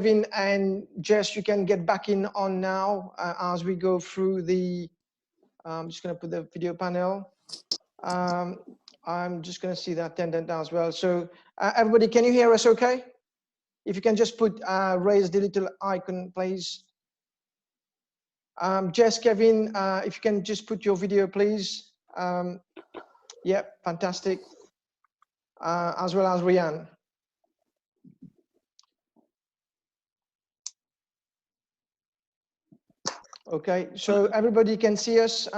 Kevin and Jess, you can get back in on now as we go through the, I'm just going to put the video panel. I'm just going to see the attendant as well. So everybody, can you hear us okay? If you can just put, raise the little icon, please. Jess, Kevin, if you can just put your video, please. Yeah, fantastic. As well as Rian. Okay, so everybody can see us.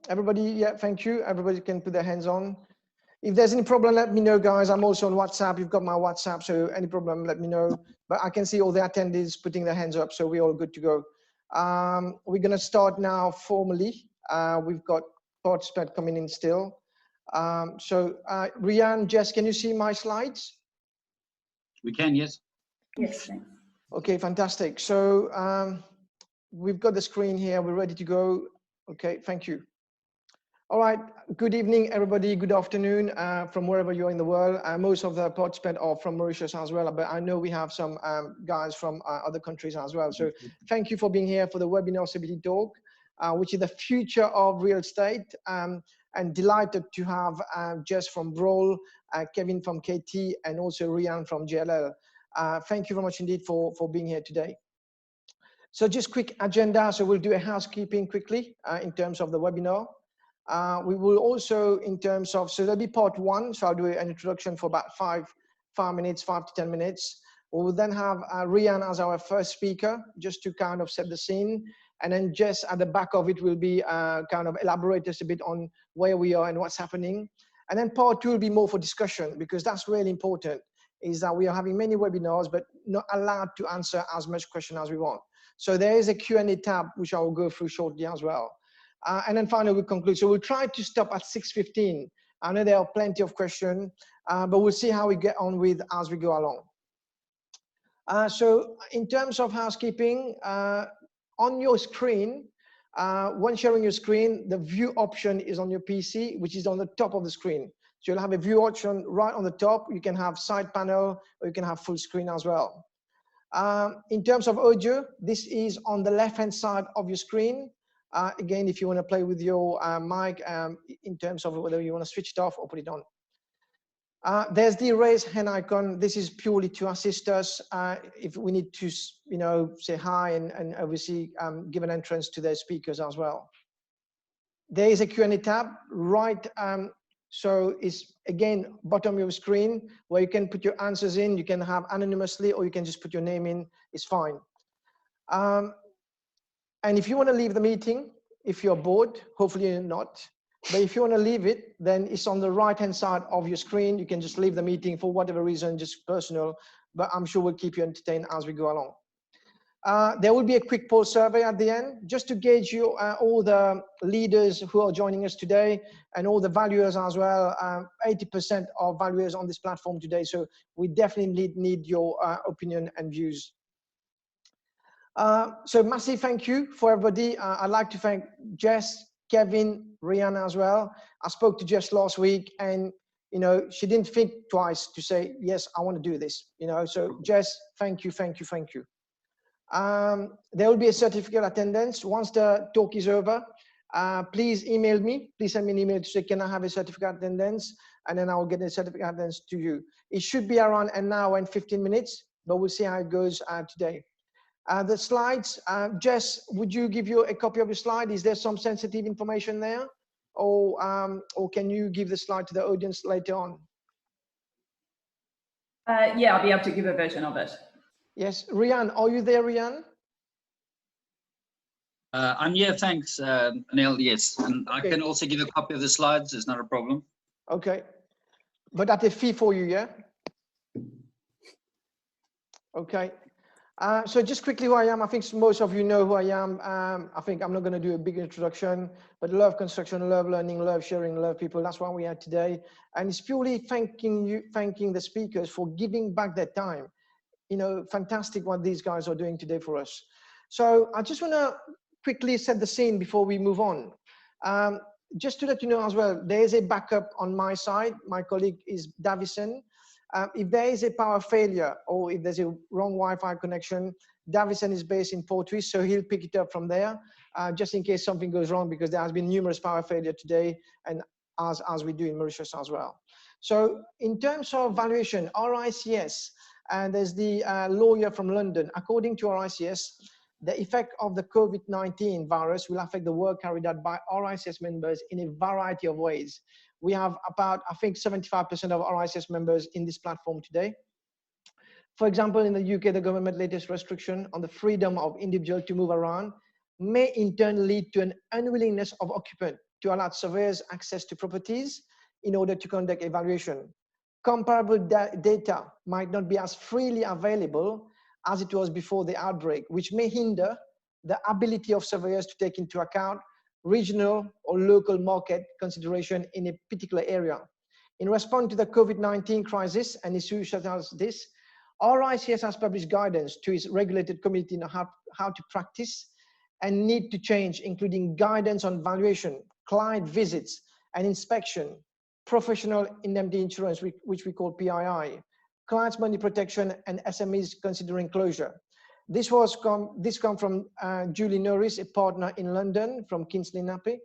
Everybody, yeah, thank you. Everybody can put their hands on. If there's any problem, let me know, guys. I'm also on WhatsApp. You've got my WhatsApp, so any problem, let me know. But I can see all the attendees putting their hands up, so we're all good to go. We're going to start now formally. We've got participants coming in still. Rian, Jess, can you see my slides? We can, yes. Yes, thanks. Okay, fantastic. So we've got the screen here. We're ready to go. Okay, thank you. All right, good evening, everybody. Good afternoon from wherever you are in the world. Most of the participants are from Mauritius as well, but I know we have some guys from other countries as well. So thank you for being here for the webinar CBD talk, which is the future of real estate. And delighted to have Jess from Broll, Kevin from KT, and also Rian from JLL. Thank you very much indeed for being here today. So just quick agenda. So we'll do a housekeeping quickly in terms of the webinar. We will also, in terms of, so there'll be part one. So I'll do an introduction for about 5 to 10 minutes. We will then have Rian as our first speaker, just to kind of set the scene. And then Jess at the back of it will be kind of elaborate just a bit on where we are and what's happening. And then part two will be more for discussion, because that's really important, is that we are having many webinars, but not allowed to answer as much question as we want. So there is a Q&A tab, which I will go through shortly as well. And then finally, we'll conclude. So we'll try to stop at 6:15. I know there are plenty of questions, but we'll see how we get on with as we go along. So in terms of housekeeping, on your screen, when sharing your screen, the view option is on your PC, which is on the top of the screen. So you'll have a view option right on the top. You can have side panel, or you can have full screen as well. In terms of audio, this is on the left-hand side of your screen. Again, if you want to play with your mic in terms of whether you want to switch it off or put it on. There's the raise hand icon. This is purely to assist us if we need to, you know, say hi and obviously give an entrance to their speakers as well. There is a Q&A tab, right? So it's again bottom of your screen where you can put your answers in. You can have anonymously, or you can just put your name in. It's fine. And if you want to leave the meeting, if you're bored, hopefully you're not, but if you want to leave it, then it's on the right-hand side of your screen. You can just leave the meeting for whatever reason, just personal, but I'm sure we'll keep you entertained as we go along. There will be a quick poll survey at the end, just to gauge you, all the leaders who are joining us today and all the valuers as well. 80% of valuers on this platform today, so we definitely need your opinion and views. So massive thank you for everybody. I'd like to thank Jess, Kevin, Rian as well. I spoke to Jess last week, and you know, she didn't think twice to say, yes, I want to do this, you know. So Jess, thank you, thank you, thank you. There will be a certificate attendance once the talk is over. Please email me. Please send me an email to say, can I have a certificate attendance? And then I will get a certificate attendance to you. It should be around an hour and 15 minutes, but we'll see how it goes today. The slides, Jess, would you give you a copy of your slide? Is there some sensitive information there? Or can you give the slide to the audience later on? Yeah, I'll be able to give a version of it. Yes, Rian, are you there, Rian? I'm here, thanks, Neil, yes. And okay. I can also give a copy of the slides, it's not a problem. Okay, but at a fee for you, yeah? Okay. So just quickly who I am, I think most of you know who I am. I think I'm not going to do a big introduction, but love construction, love learning, love sharing, love people. That's why we are today. And it's purely thanking the speakers for giving back their time. You know, fantastic what these guys are doing today for us. So I just want to quickly set the scene before we move on. Just to let you know as well, there is a backup on my side. My colleague is Davison. If there is a power failure or if there's a wrong Wi-Fi connection, Davison is based in Portrush, so he'll pick it up from there, just in case something goes wrong, because there has been numerous power failure today, and as we do in Mauritius as well. So in terms of valuation, RICS, and there's the lawyer from London. According to RICS, the effect of the COVID-19 virus will affect the work carried out by RICS members in a variety of ways. We have about, I think, 75% of RICS members in this platform today. For example, in the UK, the government latest restriction on the freedom of individuals to move around may in turn lead to an unwillingness of occupant to allow surveyors access to properties in order to conduct evaluation. Comparable data might not be as freely available as it was before the outbreak, which may hinder the ability of surveyors to take into account regional or local market consideration in a particular area. In response to the COVID-19 crisis and issues such as this, RICS has published guidance to its regulated community on how to practice and need to change, including guidance on valuation, client visits and inspection, professional indemnity insurance, which we call PII, clients' money protection, and SMEs considering closure. This come from Julie Norris, a partner in London from Kingsley Nappy.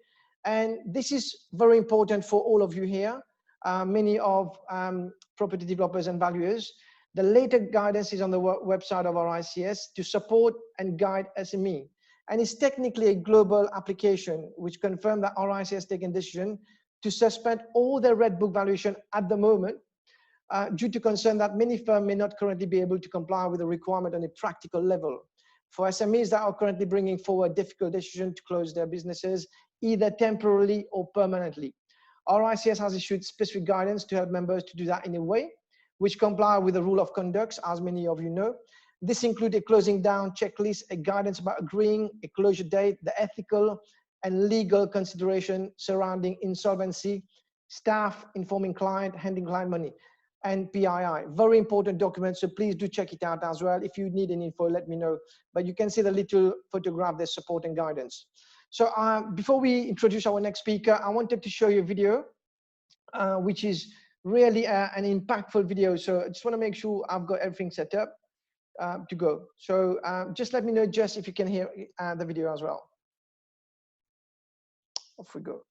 And this is very important for all of you here, many of property developers and valuers. The latest guidance is on the website of RICS to support and guide SME. And it's technically a global application, which confirmed that RICS has taken decision to suspend all their red book valuation at the moment, due to concern that many firms may not currently be able to comply with the requirement on a practical level. For SMEs that are currently bringing forward difficult decision to close their businesses, either temporarily or permanently. RICS has issued specific guidance to help members to do that in a way which comply with the rule of conduct, as many of you know. This includes a closing down checklist, a guidance about agreeing a closure date, the ethical and legal consideration surrounding insolvency, staff informing client, handling client money, and PII. Very important document, so please do check it out as well. If you need any info, let me know. But you can see the little photograph, there's support and guidance. So before we introduce our next speaker, I wanted to show you a video, which is really an impactful video. So I just want to make sure I've got everything set up to go. So just let me know, Jess, if you can hear the video as well. Off we go.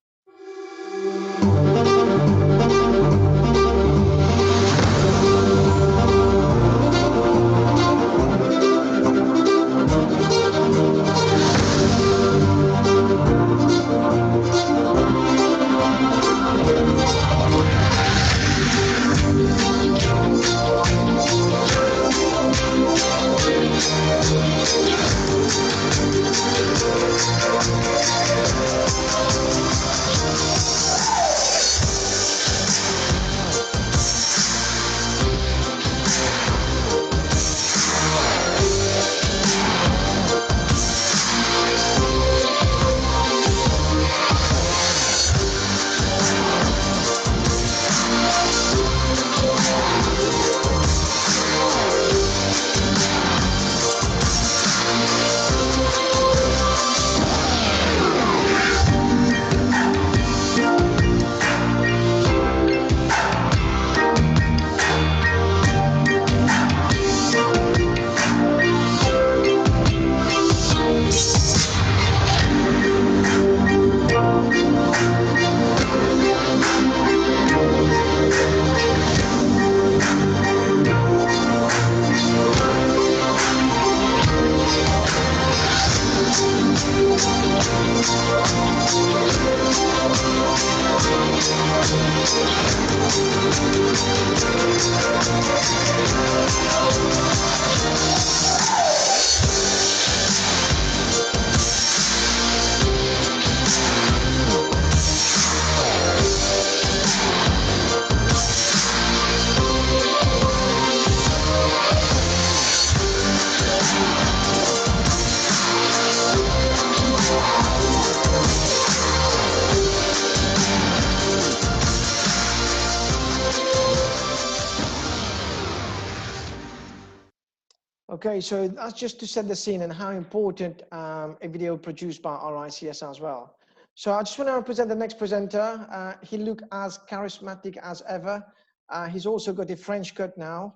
Okay, so that's just to set the scene and how important a video produced by RICS as well. So I just want to present the next presenter. He looks as charismatic as ever. He's also got a French cut now,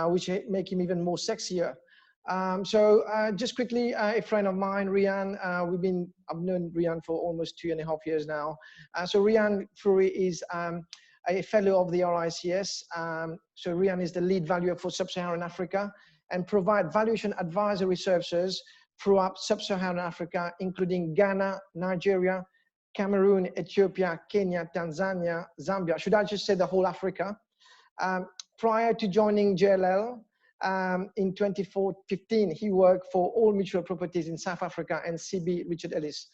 which make him even more sexier. Just quickly, a friend of mine, Rian, I've known Rian for almost 2.5 years now. So Rian Fourie is a fellow of the RICS. So Rian is the lead valuer for Sub-Saharan Africa and provide valuation advisory services throughout Sub-Saharan Africa, including Ghana, Nigeria, Cameroon, Ethiopia, Kenya, Tanzania, Zambia. Should I just say the whole Africa? Prior to joining JLL in 2015, he worked for All Mutual Properties in South Africa and CB Richard Ellis.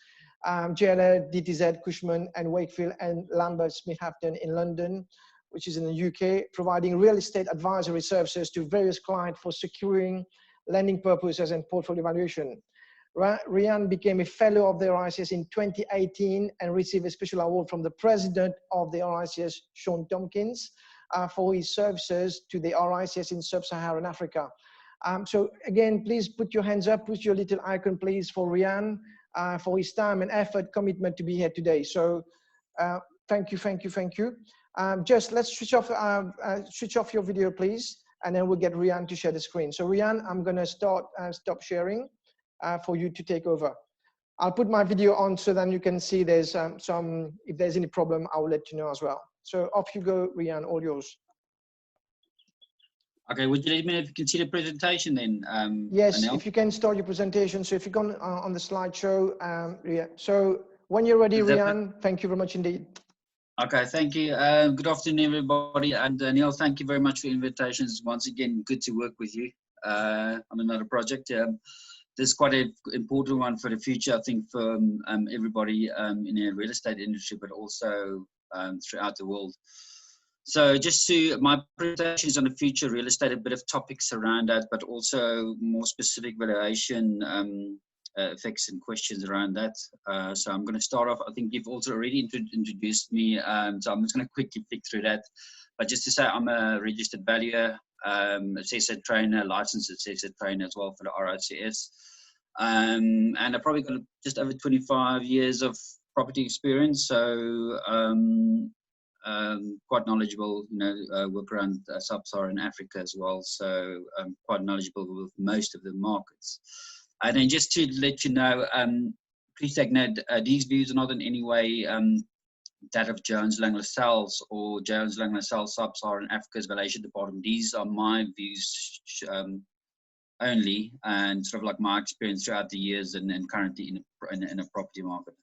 JLL, DTZ, Cushman and Wakefield and Lambert Smith Hafton in London, which is in the UK, providing real estate advisory services to various clients for securing lending purposes and portfolio valuation. Rian became a fellow of the RICS in 2018 and received a special award from the president of the RICS, Sean Tompkins, for his services to the RICS in Sub-Saharan Africa. So again, please put your hands up, put your little icon, please, for Rian, for his time and effort, commitment to be here today. So thank you, thank you, thank you. Just let's switch off your video, please, and then we'll get Rian to share the screen. So Rian, I'm gonna stop sharing for you to take over. I'll put my video on so then you can see there's if there's any problem, I'll let you know as well. So off you go, Rian, all yours. Okay, would you let me know if you can see the presentation then? Yes, Anil? if you can start your presentation. So if you go on the slideshow, yeah. So when you're ready, Rian, thank you very much indeed. Okay, thank you. Good afternoon, everybody. And Neil, thank you very much for the invitations. Once again, good to work with you on another project. This is quite an important one for the future, I think, for everybody in the real estate industry, but also throughout the world. So just my presentation is on the future real estate, a bit of topics around that, but also more specific valuation effects and questions around that. So I'm going to start off. I think you've also already introduced me, so I'm just going to quickly flick through that. But just to say, I'm a registered valuer, assessor trainer, licensed assessor trainer as well for the RICS. And I've probably got just over 25 years of property experience, so quite knowledgeable, work around Sub-Saharan Africa as well, so quite knowledgeable with most of the markets. And then just to let you know, please take note, these views are not in any way that of Jones Lang LaSalle's or Jones Lang LaSalle's Sub-Saharan Africa's valuation department. These are my views only, and sort of like my experience throughout the years and currently in a property market.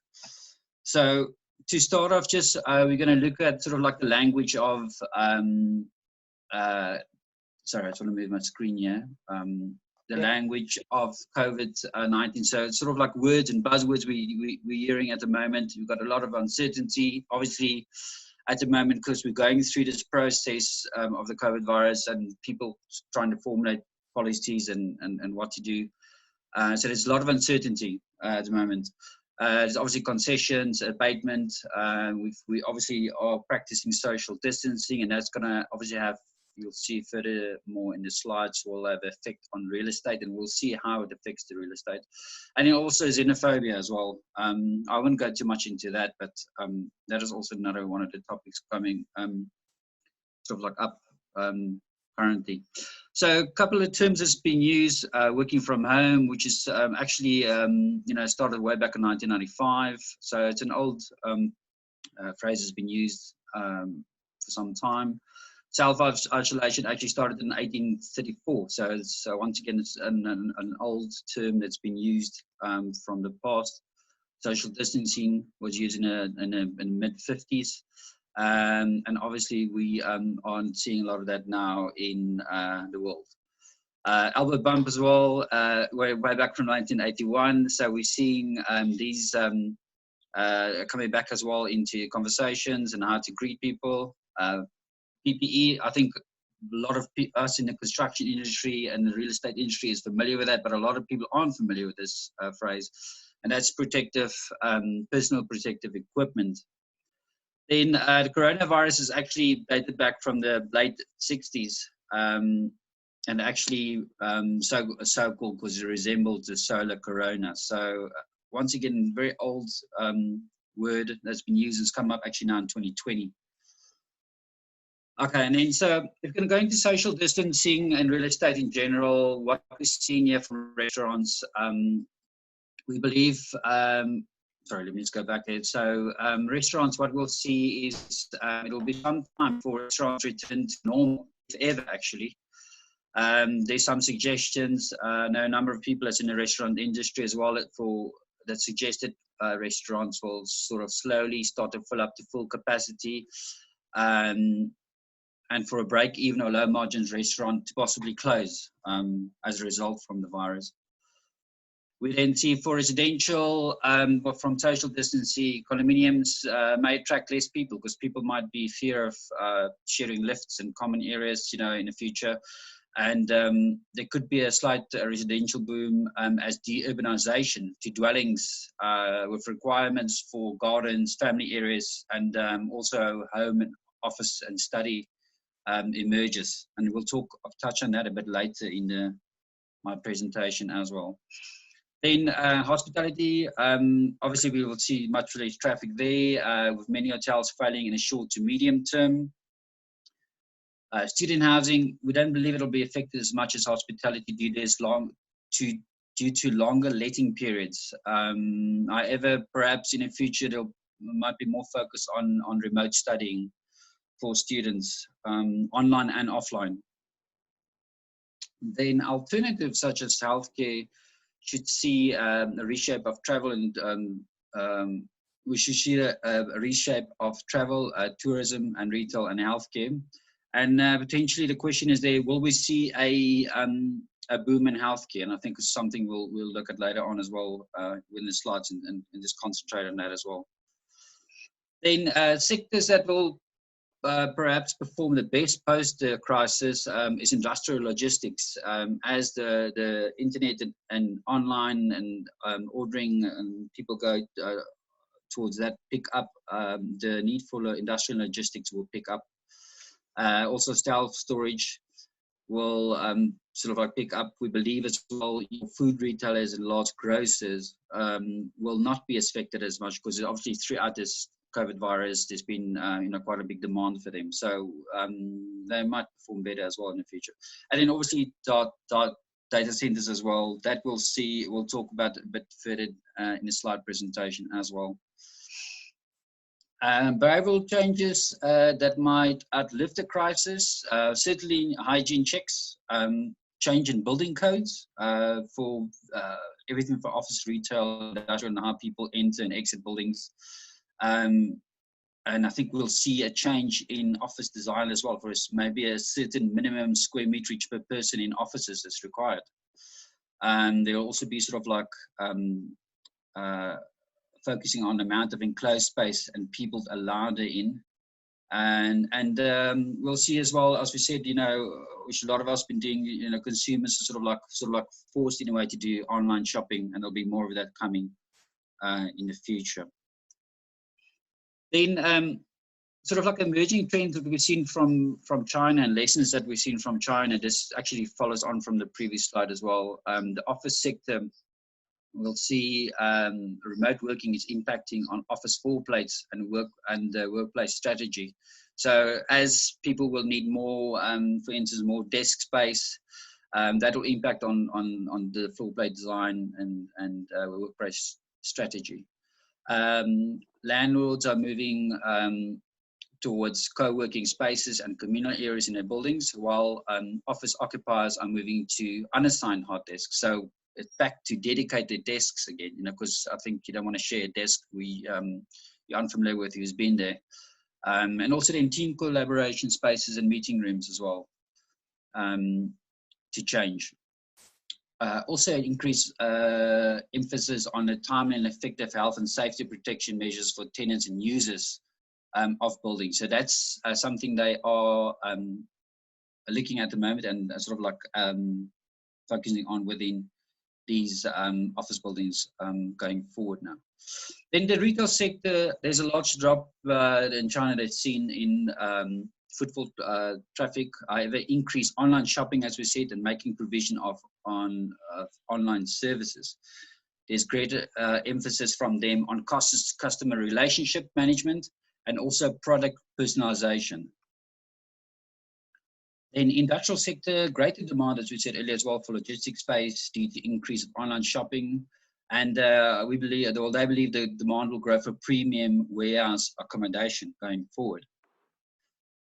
So to start off, just we're going to look at sort of like the language of sorry, I just want to move my screen here. The language of COVID-19. So it's sort of like words and buzzwords we're hearing at the moment. We've got a lot of uncertainty, obviously, at the moment, because we're going through this process of the COVID virus and people trying to formulate policies and what to do. So there's a lot of uncertainty at the moment. There's obviously concessions, abatement. We obviously are practicing social distancing, and that's going to obviously have, you'll see further more in the slides, will have an effect on real estate, and we'll see how it affects the real estate. And then also xenophobia as well. I won't go too much into that, but that is also another one of the topics coming sort of like up currently. So a couple of terms that's been used, working from home, which is actually, started way back in 1995. So it's an old phrase that's been used for some time. Self-isolation actually started in 1834. So once again, it's an old term that's been used from the past. Social distancing was used in the mid-50s. And obviously we aren't seeing a lot of that now in the world. Elbow bump as well, way back from 1981. So we're seeing these coming back as well into conversations and how to greet people. PPE, I think a lot of us in the construction industry and the real estate industry is familiar with that, but a lot of people aren't familiar with this phrase, and that's protective, personal protective equipment. Then the coronavirus is actually dated back from the late 60s, and actually so-called because it resembles the solar corona. So once again, very old word that's been used. It's come up actually now in 2020. Okay, and then so if we're going to go into social distancing and real estate in general, what we're seeing here from restaurants, we believe, sorry, let me just go back there. So restaurants, what we'll see is it'll be some time for restaurants to return to normal, if ever actually. There's some suggestions. I know a number of people that's in the restaurant industry as well that suggested restaurants will sort of slowly start to fill up to full capacity. And for a break-even or low-margins restaurant to possibly close as a result from the virus. We then see for residential, but from social distancing, condominiums may attract less people because people might be fear of sharing lifts and common areas, you know, in the future. And there could be a slight residential boom as de-urbanization to dwellings with requirements for gardens, family areas, and also home and office and study emerges, and we'll touch on that a bit later in my presentation as well. Then hospitality, obviously we will see much less traffic there, with many hotels failing in a short to medium term. Student housing, we don't believe it'll be affected as much as hospitality due to longer letting periods. However, perhaps in the future there might be more focus on remote studying for students, online and offline. Then alternatives such as healthcare should see a reshape of travel, and we should see a reshape of travel, tourism, and retail and healthcare. And potentially the question is there, will we see a boom in healthcare? And I think it's something we'll look at later on as well in the slides, and just concentrate on that as well. Then sectors that will perhaps perform the best post the crisis is industrial logistics, as the internet and online and ordering and people go towards that pick up, the need for industrial logistics will pick up. Also self-storage will sort of like pick up, we believe as well. Food retailers and large grocers will not be affected as much because obviously throughout this COVID virus, there's been quite a big demand for them, so they might perform better as well in the future. And then obviously data centers as well. That we'll talk about a bit further in the slide presentation as well. Behavioral changes that might outlive the crisis, certainly hygiene checks, change in building codes for everything for office, retail, industrial, and how people enter and exit buildings. And I think we'll see a change in office design as well, for maybe a certain minimum square meterage per person in offices that's required. There'll also be sort of like focusing on the amount of enclosed space and people allowed in. And we'll see as well, as we said, which a lot of us been doing, consumers are sort of like forced in a way to do online shopping, and there'll be more of that coming in the future. Then sort of like emerging trends that we've seen from China and lessons that we've seen from China. This actually follows on from the previous slide as well. The office sector, we'll see remote working is impacting on office floor plates and workplace strategy. So as people will need more, for instance, more desk space, that will impact on the floor plate design and workplace strategy. Landlords are moving towards co-working spaces and communal areas in their buildings, while office occupiers are moving to unassigned hard desks. So it's back to dedicated desks again, because I think you don't want to share a desk you're unfamiliar with who's been there. And also then team collaboration spaces and meeting rooms as well to change. Also increase emphasis on the timely and effective health and safety protection measures for tenants and users of buildings. So that's something they are looking at the moment and sort of like focusing on within these office buildings going forward now. Then the retail sector, there's a large drop in China that's seen in footfall traffic. However, increase online shopping, as we said, and making provision of online services. There's greater emphasis from them on customer relationship management and also product personalization. Then industrial sector, greater demand, as we said earlier as well, for logistics space due to increase of online shopping. And we believe, well, they believe the demand will grow for premium warehouse accommodation going forward.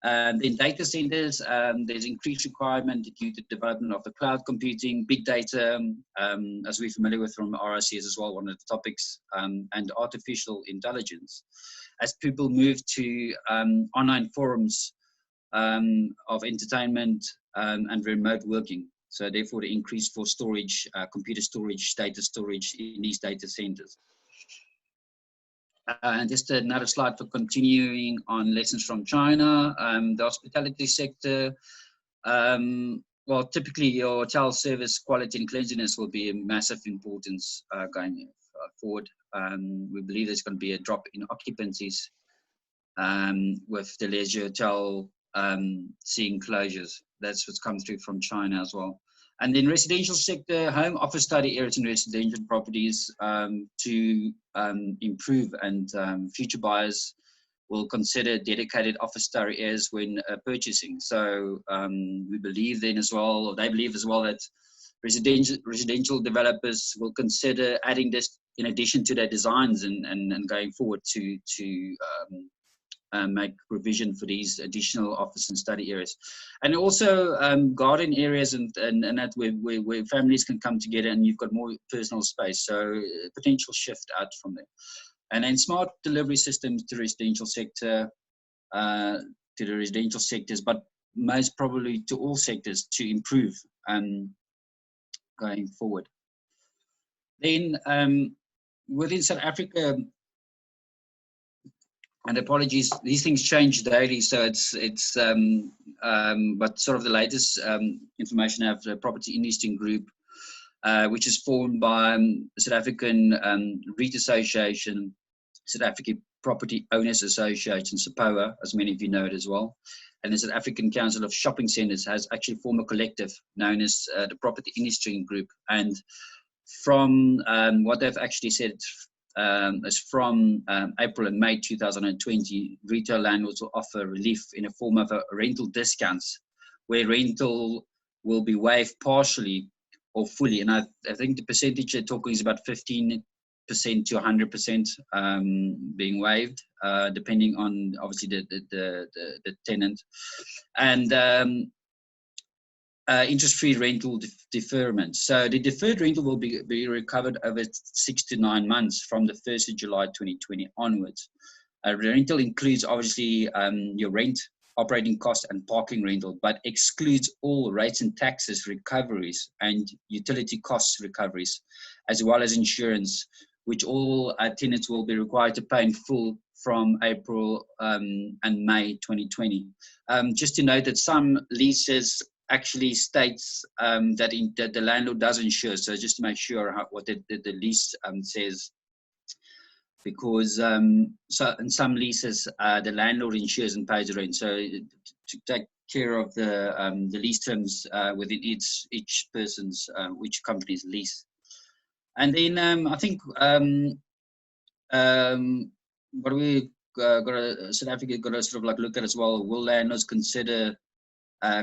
Then data centers, there's increased requirement due to development of the cloud computing, big data, as we're familiar with from RICS as well, one of the topics, and artificial intelligence. As people move to online forums of entertainment and remote working. So therefore the increase for storage, computer storage, data storage in these data centers. And just another slide for continuing on lessons from China. The hospitality sector, well, typically your hotel service quality and cleanliness will be a massive importance going forward. We believe there's going to be a drop in occupancies with the leisure hotel seeing closures. That's what's come through from China as well. And then residential sector, home office study areas and residential properties to improve, and future buyers will consider dedicated office study areas when purchasing. So we believe then as well, or they believe as well, that residential developers will consider adding this in addition to their designs and going forward to make provision for these additional office and study areas, and also garden areas and that where families can come together and you've got more personal space. So potential shift out from there. And then smart delivery systems to residential sector, to the residential sectors, but most probably to all sectors to improve going forward. Then within South Africa, and apologies, these things change daily, so it's but sort of the latest information I have, the Property Industry Group, which is formed by South African REIT Association, South African Property Owners Association, SAPOA, as many of you know it as well, and the South African Council of Shopping Centres has actually formed a collective known as the Property Industry Group. And from what they've actually said, is from April and May 2020, retail landlords will offer relief in a form of a rental discounts, where rental will be waived partially or fully. And I think the percentage they're talking is about 15% to 100% being waived, depending on obviously the tenant. And interest-free rental deferment. So the deferred rental will be recovered over 6 to 9 months from the 1st of July 2020 onwards. Rental includes obviously your rent, operating cost and parking rental, but excludes all rates and taxes recoveries and utility costs recoveries, as well as insurance, which all tenants will be required to pay in full from April and May 2020. Just to note that some leases actually states that the landlord does insure. So just to make sure what the lease says, because so in some leases the landlord insures and pays the rent. So to take care of the lease terms within each person's which company's lease. And then I think what we South Africa got to sort of like look at as well. Will landlords consider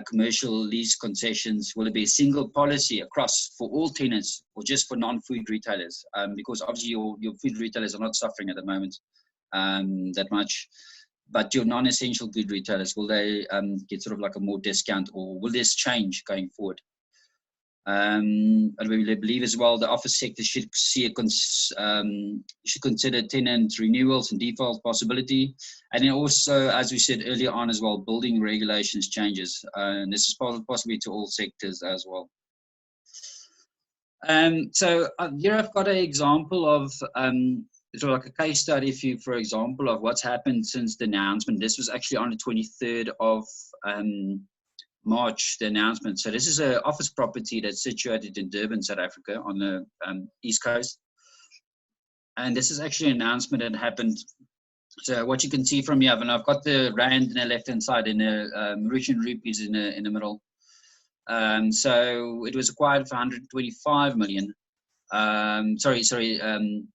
commercial lease concessions? Will it be a single policy across for all tenants or just for non-food retailers? Because obviously your food retailers are not suffering at the moment that much, but your non-essential good retailers, will they get sort of like a more discount, or will this change going forward? And we believe as well the office sector should see should consider tenant renewals and default possibility, and then also, as we said earlier on as well, building regulations changes, and this is possibly to all sectors as well. So here I've got an example of sort of like a case study for example of what's happened since the announcement. This was actually on the 23rd of March, the announcement. So this is an office property that's situated in Durban, South Africa, on the East Coast. And this is actually an announcement that happened. So what you can see from here, and I've got the rand in the left-hand side, and the Mauritian rupees in the middle. So it was acquired for 125 million. The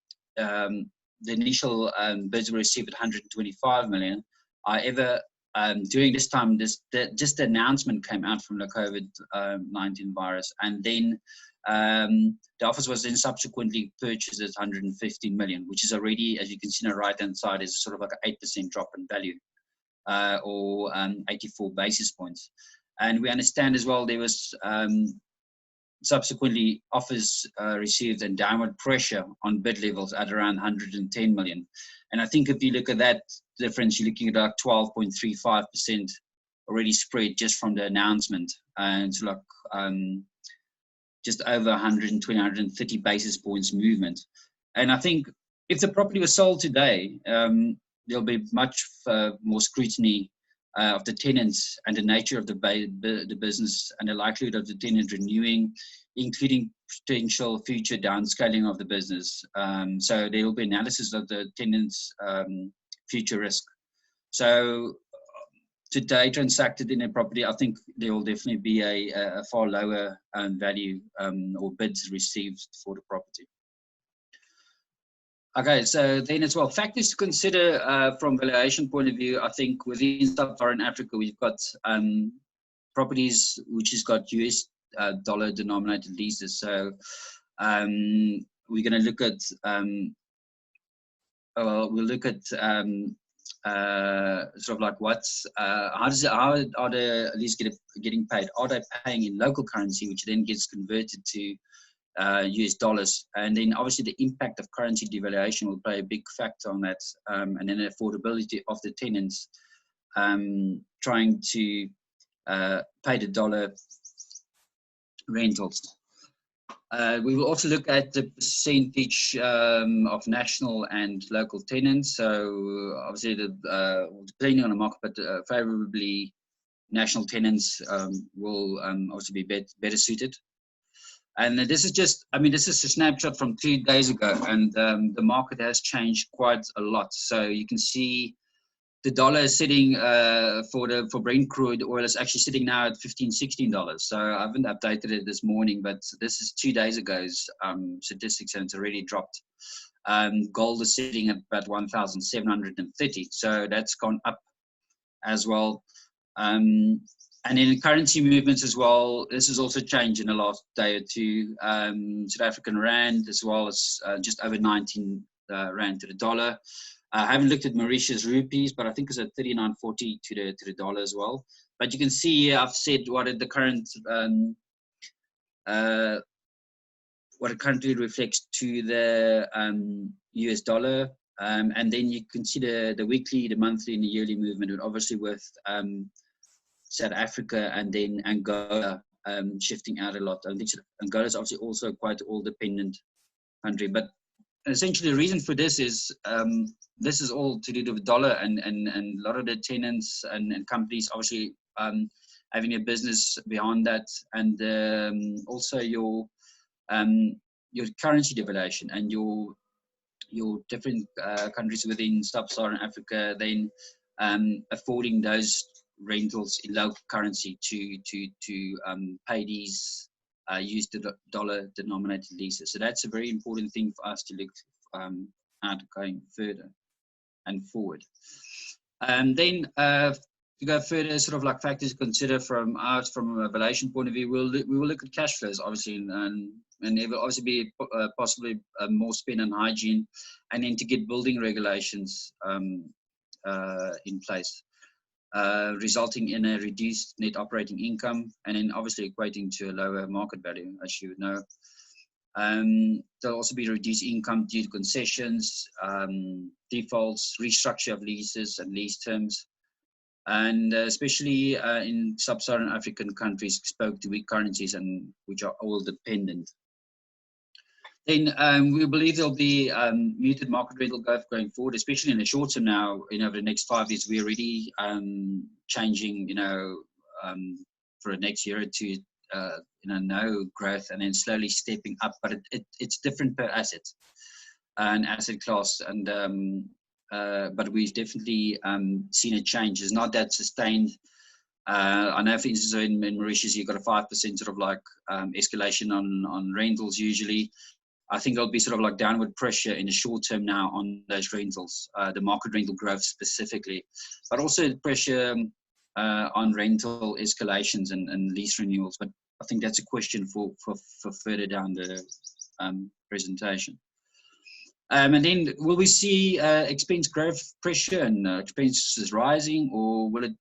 initial bids were received at 125 million. However, during this time, just the announcement came out from the COVID-19 virus, and then the office was then subsequently purchased at 150 million, which is already, as you can see on the right-hand side, is sort of like an 8% drop in value, or 84 basis points. And we understand as well there was subsequently offers received and downward pressure on bid levels at around 110 million. And I think if you look at that difference, you're looking at about 12.35% already spread just from the announcement, and so like just over 120, 130 basis points movement. And I think if the property was sold today, there'll be much more scrutiny of the tenants and the nature of the business and the likelihood of the tenant renewing, including potential future downscaling of the business. So there will be analysis of the tenant's future risk. So today transacted in a property, I think there will definitely be a far lower value or bids received for the property. Okay, so then as well, factors to consider from valuation point of view. I think within sub-Saharan Africa, we've got properties which has got US dollar denominated leases. So we're going to look at, we'll look at sort of like what's, how are the leases getting paid? Are they paying in local currency, which then gets converted to US dollars? And then obviously the impact of currency devaluation will play a big factor on that, and then the affordability of the tenants trying to pay the dollar rentals. We will also look at the percentage of national and local tenants. So obviously depending on the market, but favorably national tenants will also be better suited. And this is just, I mean, this is a snapshot from 2 days ago, and the market has changed quite a lot. So you can see the dollar is sitting for Brent crude oil is actually sitting now at $15–16. So I haven't updated it this morning, but this is 2 days ago's statistics, and it's already dropped. Gold is sitting at about 1,730, so that's gone up as well. And then currency movements as well, this has also changed in the last day or two. South African rand as well as just over 19 rand to the dollar. I haven't looked at Mauritius rupees, but I think it's at 39.40 to the dollar as well. But you can see here I've said what the current what it currently reflects to the US dollar, and then you consider the weekly, the monthly, and the yearly movement, and obviously with South Africa and then Angola shifting out a lot. I think Angola is obviously also quite an oil-dependent country, but essentially the reason for this is all to do with dollar, and a lot of the tenants and companies obviously having a business behind that, and also your currency devaluation and your different countries within sub-Saharan Africa then affording those rentals in local currency to pay these used dollar denominated leases. So that's a very important thing for us to look at going further and forward. And then to go further, sort of like factors to consider from a valuation point of view, we will look at cash flows, obviously, and there will obviously be possibly more spend on hygiene, and then to get building regulations in place, resulting in a reduced net operating income, and then obviously equating to a lower market value, as you would know. There'll also be reduced income due to concessions, defaults, restructure of leases and lease terms, and especially in sub-Saharan African countries exposed to weak currencies and which are oil dependent. Then we believe there'll be muted market rental growth going forward, especially in the short term now. Over the next 5 years, we're already changing, for the next year or two, no growth, and then slowly stepping up. But it's different per asset and asset class, and but we've definitely seen a change. It's not that sustained. I know, for instance, in Mauritius, you've got a 5% sort of like escalation on rentals usually. I think there'll be sort of like downward pressure in the short term now on those rentals, the market rental growth specifically, but also pressure on rental escalations and lease renewals. But I think that's a question for further down the presentation. And then will we see expense growth pressure and expenses rising, or will it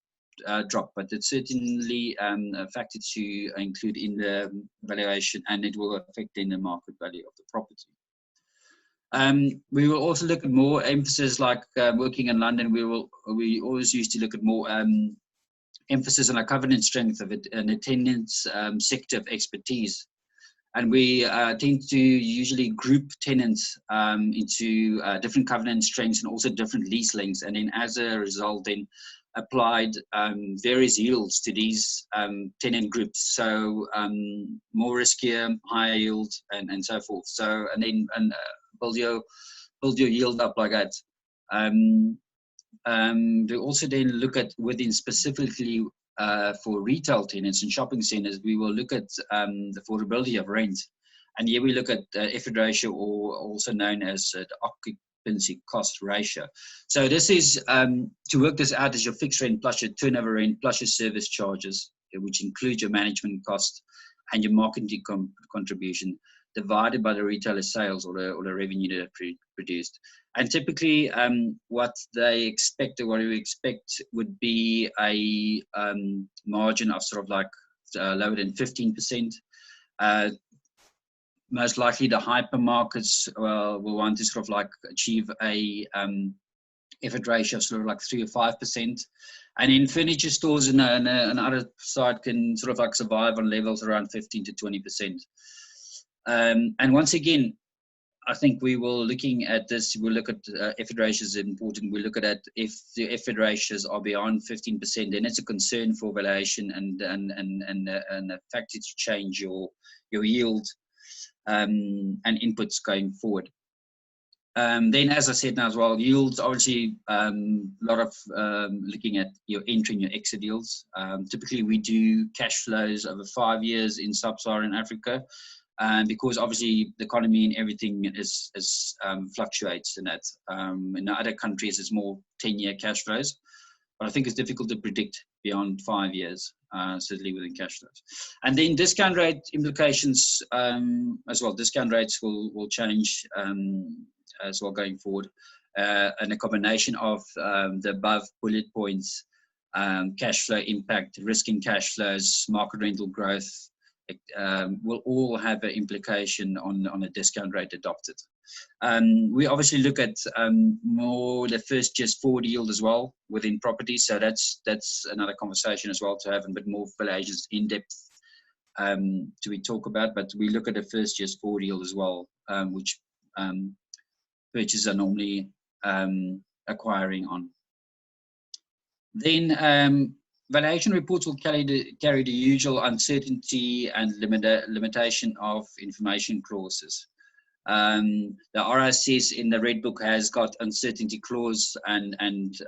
drop? But it's certainly a factor to include in the valuation, and it will affect in the market value of the property. We will also look at more emphasis, like working in London, we always used to look at more emphasis on a covenant strength of it, and a tenant's sector of expertise. And we tend to usually group tenants into different covenant strengths and also different lease lengths. And then as a result, then applied various yields to these tenant groups. So more riskier, higher yield, and so forth. So, and then build your yield up like that. We also then look at within specifically for retail tenants and shopping centers, we will look at the affordability of rent. And here we look at effort ratio, or also known as the occupancy cost ratio. So this is, to work this out, is your fixed rent plus your turnover rent plus your service charges, which include your management cost and your marketing contribution, divided by the retailer sales or the revenue that are produced. And typically what they expect, or what we expect, would be a margin of sort of like lower than 15%. Most likely the hypermarkets will want to sort of like achieve a effort ratio of sort of like 3 or 5%. And in furniture stores and other side can sort of like survive on levels around 15 to 20%. And once again, I think we will looking at this, we'll look at effort ratios is important. We look at that if the effort ratios are beyond 15%, then it's a concern for valuation and a factor to change your yield and inputs going forward. Then, as I said now as well, yields, obviously a lot of looking at your entry and your exit yields. Typically we do cash flows over 5 years in sub-Saharan Africa. Because obviously the economy and everything is fluctuates in that. In other countries, it's more 10-year cash flows, but I think it's difficult to predict beyond 5 years, certainly within cash flows. And then discount rate implications as well. Discount rates will change as well going forward, and a combination of the above bullet points, cash flow impact, risk in cash flows, market rental growth, will all have an implication on a discount rate adopted. We obviously look at more the first just forward yield as well within property, so that's another conversation as well to have a bit more valuations in depth to we talk about. But we look at the first just forward yield as well, which purchases are normally acquiring on. Then valuation reports will carry the usual uncertainty and limitation of information clauses. The RICS in the Red Book has got uncertainty clause and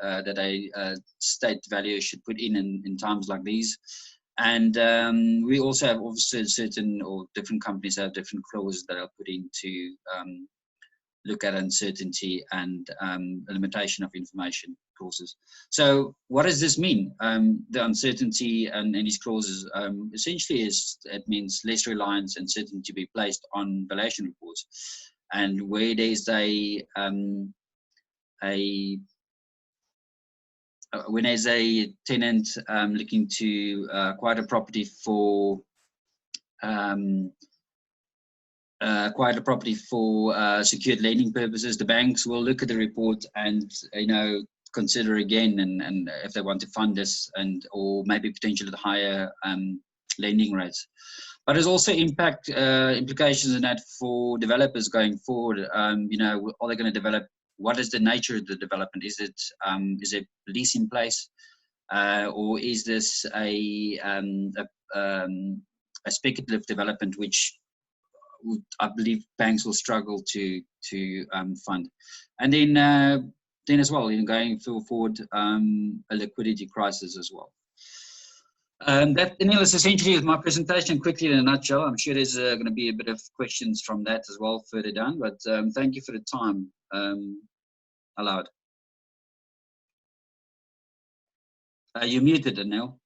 that a state valuer should put in times like these. And we also have obviously certain, or different companies have different clauses that are put in to look at uncertainty and a limitation of information clauses. So what does this mean? The uncertainty and these clauses essentially it means less reliance and certainty to be placed on valuation reports. And where there's when there's a tenant looking to acquire a property for secured lending purposes, the banks will look at the report and consider again and if they want to fund this or maybe potentially at higher lending rates. But there's also implications in that for developers going forward. Are they going to develop? What is the nature of the development? Is it lease in place, or is this a speculative development, which I believe banks will struggle to fund? And then as well, going forward, a liquidity crisis as well. That, Neil, is essentially my presentation quickly in a nutshell. I'm sure there's going to be a bit of questions from that as well further down, but thank you for the time allowed. You're muted, Neil.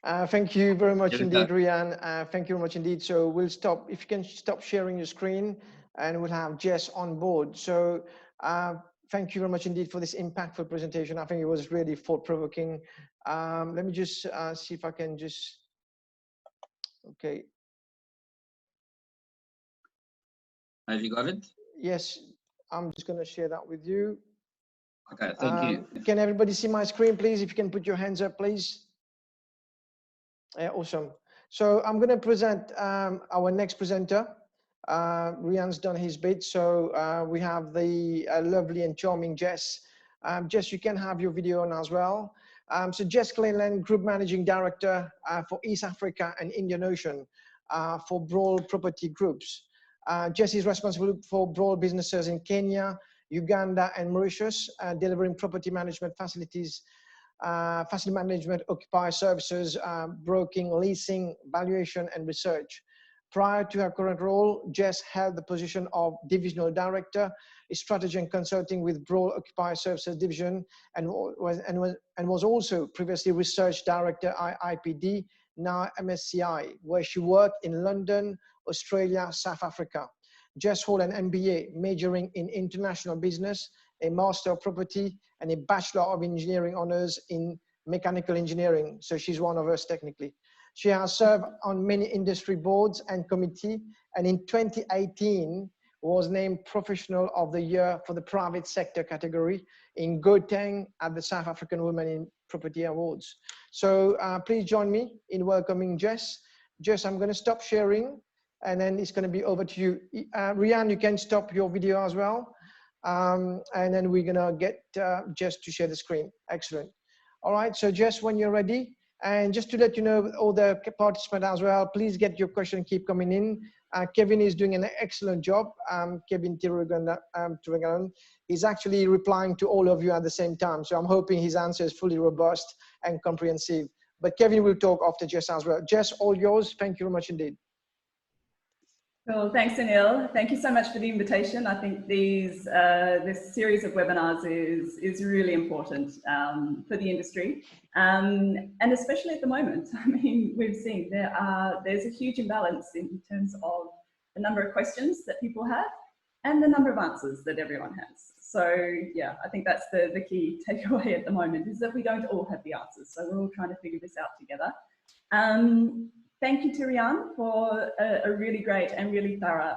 Thank you very much Here we indeed, go. Rian. Thank you very much indeed. So we'll stop, if you can stop sharing your screen, and we'll have Jess on board. So thank you very much indeed for this impactful presentation. I think it was really thought-provoking. Let me just see if I can just, okay. Have you got it? Yes, I'm just going to share that with you. Okay, thank you. Can everybody see my screen, please? If you can put your hands up, please. Awesome. So I'm going to present our next presenter. Rian's done his bit. So we have the lovely and charming Jess. Jess, you can have your video on as well. So Jess Cleland, Group Managing Director for East Africa and Indian Ocean for Broll Property Groups. Jess is responsible for Broll businesses in Kenya, Uganda and Mauritius, delivering property management facilities, facility management, occupier services, broking, leasing, valuation and research. Prior to her current role, Jess held the position of Divisional Director, Strategy and Consulting with Broll Occupier Services Division, and was also previously Research Director IPD, now MSCI, where she worked in London, Australia, South Africa. Jess holds an MBA majoring in International Business, a Master of Property, and a Bachelor of Engineering honors in Mechanical Engineering. So she's one of us technically. She has served on many industry boards and committees, and in 2018 was named Professional of the Year for the Private Sector category in Gauteng at the South African Women in Property Awards. So please join me in welcoming Jess. Jess, I'm going to stop sharing, and then it's going to be over to you. Rian, you can stop your video as well. And then we're going to get Jess to share the screen. Excellent. All right, so Jess, when you're ready. And just to let you know, all the participants as well, please get your question, keep coming in. Kevin is doing an excellent job. Kevin Tirugalan, he's actually replying to all of you at the same time. So I'm hoping his answer is fully robust and comprehensive. But Kevin will talk after Jess as well. Jess, all yours. Thank you very much indeed. Well, thanks, Anil. Thank you so much for the invitation. I think this series of webinars is really important for the industry, and especially at the moment. I mean, we've seen there's a huge imbalance in terms of the number of questions that people have and the number of answers that everyone has. So yeah, I think that's the key takeaway at the moment, is that we don't all have the answers. So we're all trying to figure this out together. Thank you to Rian for a really great and really thorough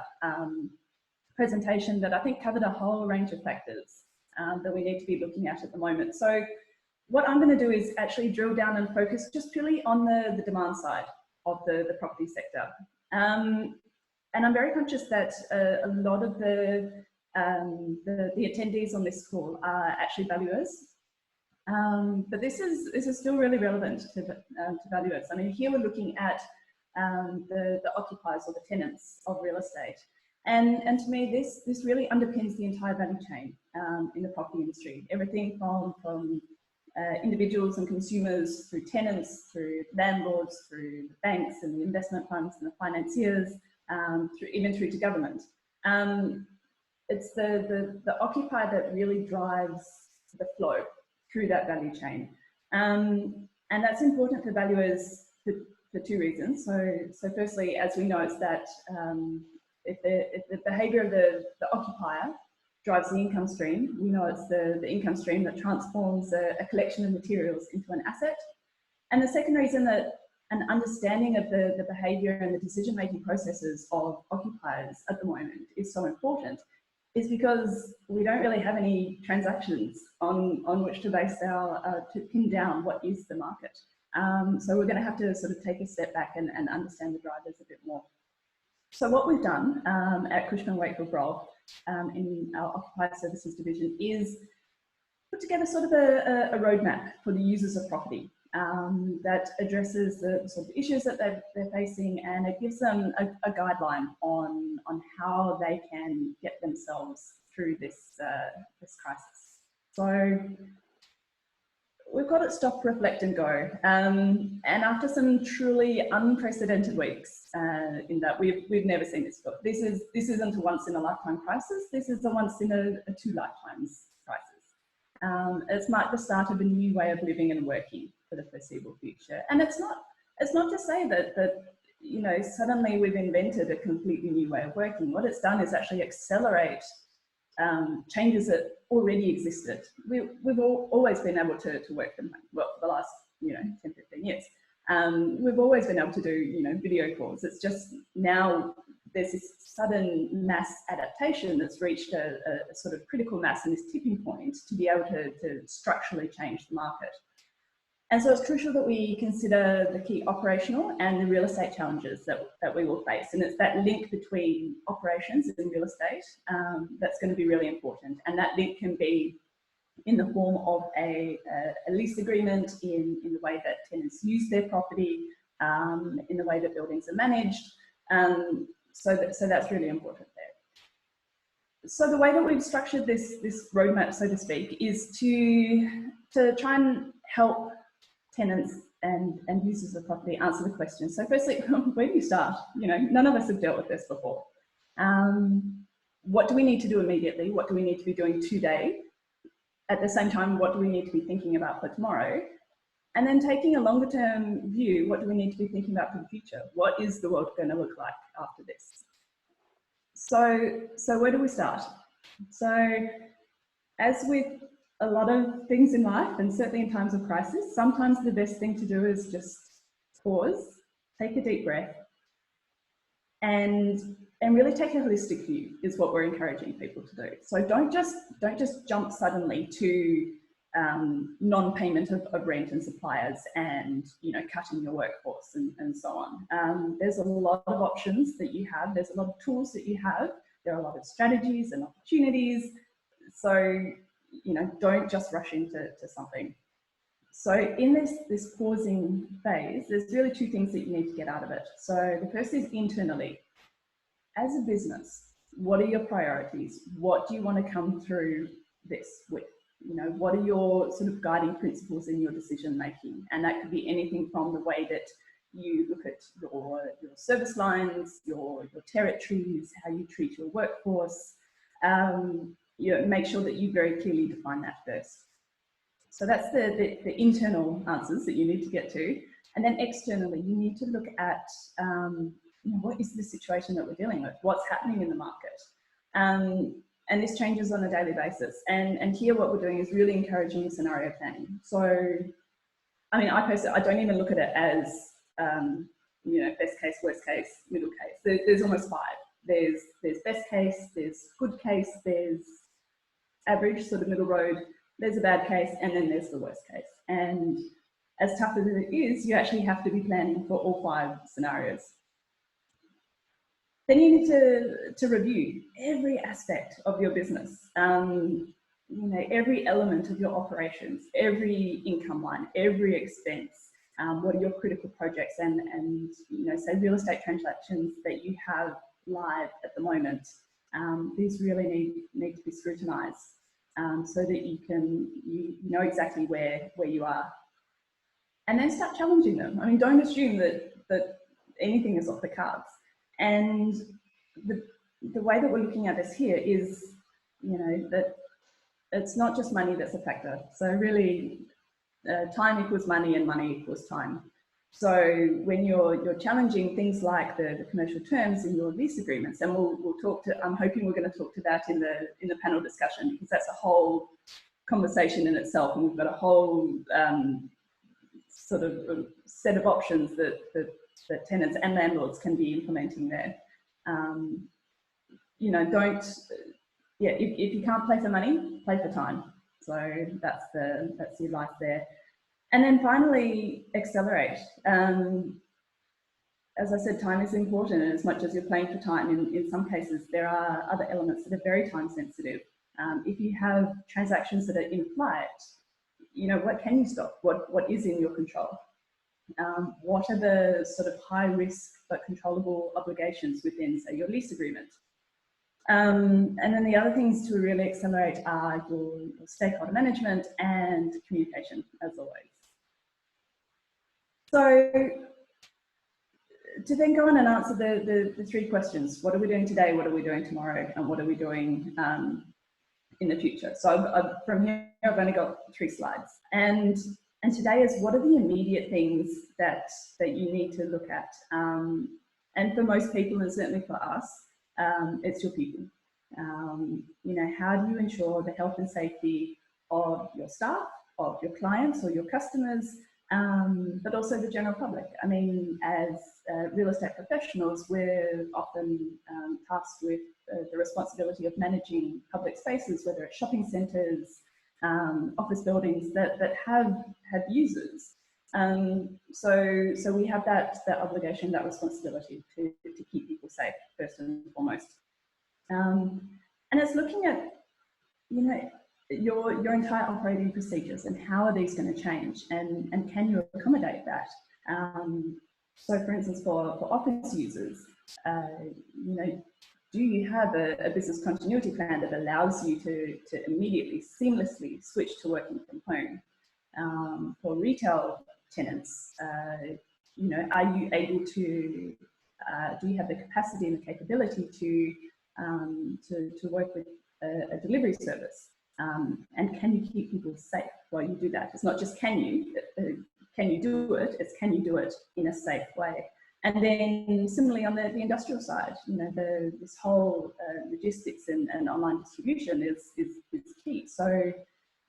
presentation that I think covered a whole range of factors that we need to be looking at the moment. So what I'm going to do is actually drill down and focus just purely on the demand side of the property sector. And I'm very conscious that a lot of the attendees on this call are actually valuers. But this is still really relevant to valuers. I mean, here we're looking at the occupiers or the tenants of real estate. And to me, this really underpins the entire value chain in the property industry. Everything from individuals and consumers, through tenants, through landlords, through the banks and the investment funds and the financiers, even through to government. It's the occupier that really drives the flow through that value chain. And that's important for valuers for two reasons. So firstly, as we know, it's that if the behavior of the occupier drives the income stream, we know it's the income stream that transforms a collection of materials into an asset. And the second reason that an understanding of the behavior and the decision-making processes of occupiers at the moment is so important is because we don't really have any transactions on which to base to pin down what is the market. So we're going to have to sort of take a step back and understand the drivers a bit more. So what we've done at Cushman & Wakefield Broll in our Occupier Services Division is put together sort of a roadmap for the users of property that addresses the sort of issues that they're facing, and it gives them a guideline on how they can get themselves through this crisis. So we've got it stop, reflect and go. And after some truly unprecedented weeks in that we've never seen this before. This isn't a once in a lifetime crisis. This is a once in a two lifetimes crisis. It's marked the start of a new way of living and working for the foreseeable future. And it's not to say that you know, suddenly we've invented a completely new way of working. What it's done is actually accelerate changes that already existed. We've always been able to work from home, well, for the last, you know, 10, 15 years. We've always been able to do, you know, video calls. It's just now there's this sudden mass adaptation that's reached a sort of critical mass and this tipping point to be able to structurally change the market. And so it's crucial that we consider the key operational and the real estate challenges that we will face. And it's that link between operations and real estate that's going to be really important. And that link can be in the form of a lease agreement, in the way that tenants use their property, in the way that buildings are managed. So that's really important there. So the way that we've structured this roadmap, so to speak, is to try and help tenants and users of property answer the question. So firstly, where do you start? You know, none of us have dealt with this before. What do we need to do immediately? What do we need to be doing today? At the same time, what do we need to be thinking about for tomorrow? And then taking a longer term view, what do we need to be thinking about for the future? What is the world going to look like after this? So where do we start? So as with a lot of things in life, and certainly in times of crisis, sometimes the best thing to do is just pause, take a deep breath, and really take a holistic view is what we're encouraging people to do. So don't just jump suddenly to non-payment of rent and suppliers and, you know, cutting your workforce and so on. There's a lot of options that you have. There's a lot of tools that you have. There are a lot of strategies and opportunities. So, you know, don't just rush into something. So in this pausing phase, there's really two things that you need to get out of it. So the first is internally. As a business, what are your priorities? What do you want to come through this with? You know, what are your sort of guiding principles in your decision making? And that could be anything from the way that you look at your service lines, your territories, how you treat your workforce. You know, make sure that you very clearly define that first. So that's the internal answers that you need to get to. And then externally, you need to look at you know, what is the situation that we're dealing with? What's happening in the market? And this changes on a daily basis. And here what we're doing is really encouraging scenario planning. So, I mean, I personally, I don't even look at it as, you know, best case, worst case, middle case. There's almost five. There's best case, there's good case, there's average, sort of middle road, there's a bad case, and then there's the worst case. And as tough as it is, you actually have to be planning for all five scenarios. Then you need to review every aspect of your business, you know, every element of your operations, every income line, every expense. What are your critical projects and you know, say real estate transactions that you have live at the moment. These really need to be scrutinised so that you know exactly where you are, and then start challenging them. I mean, don't assume that anything is off the cards. And the way that we're looking at this here is, you know, that it's not just money that's a factor. So really, time equals money and money equals time. So when you're challenging things like the commercial terms in your lease agreements, and we'll talk to, I'm hoping we're going to talk to that in the panel discussion, because that's a whole conversation in itself, and we've got a whole sort of set of options that tenants and landlords can be implementing there. You know, if you can't play for money, play for time. So that's the advice there. And then finally, accelerate. As I said, time is important, and as much as you're playing for time, in some cases there are other elements that are very time sensitive. If you have transactions that are in flight, you know, what can you stop? What is in your control? What are the sort of high risk but controllable obligations within, say, your lease agreement? And then the other things to really accelerate are your stakeholder management and communication, as always. So to then go on and answer the three questions: what are we doing today, what are we doing tomorrow, and what are we doing in the future? So from here, I've only got 3 slides. And today is, what are the immediate things that you need to look at? And for most people, and certainly for us, it's your people. You know, how do you ensure the health and safety of your staff, of your clients or your customers, but also the general public? I mean, as real estate professionals, we're often tasked with the responsibility of managing public spaces, whether it's shopping centres, office buildings that have users. So we have that obligation, that responsibility to keep people safe first and foremost. And it's looking at, you know, your entire operating procedures and how are these going to change, and can you accommodate that? So for instance, for office users, you know, do you have a business continuity plan that allows you to immediately, seamlessly switch to working from home? For retail tenants, you know, are you able to, do you have the capacity and the capability to work with a delivery service? And can you keep people safe while you do that? It's not just can you do it, it's can you do it in a safe way? And then similarly on the industrial side, you know, this whole logistics and online distribution is key. So,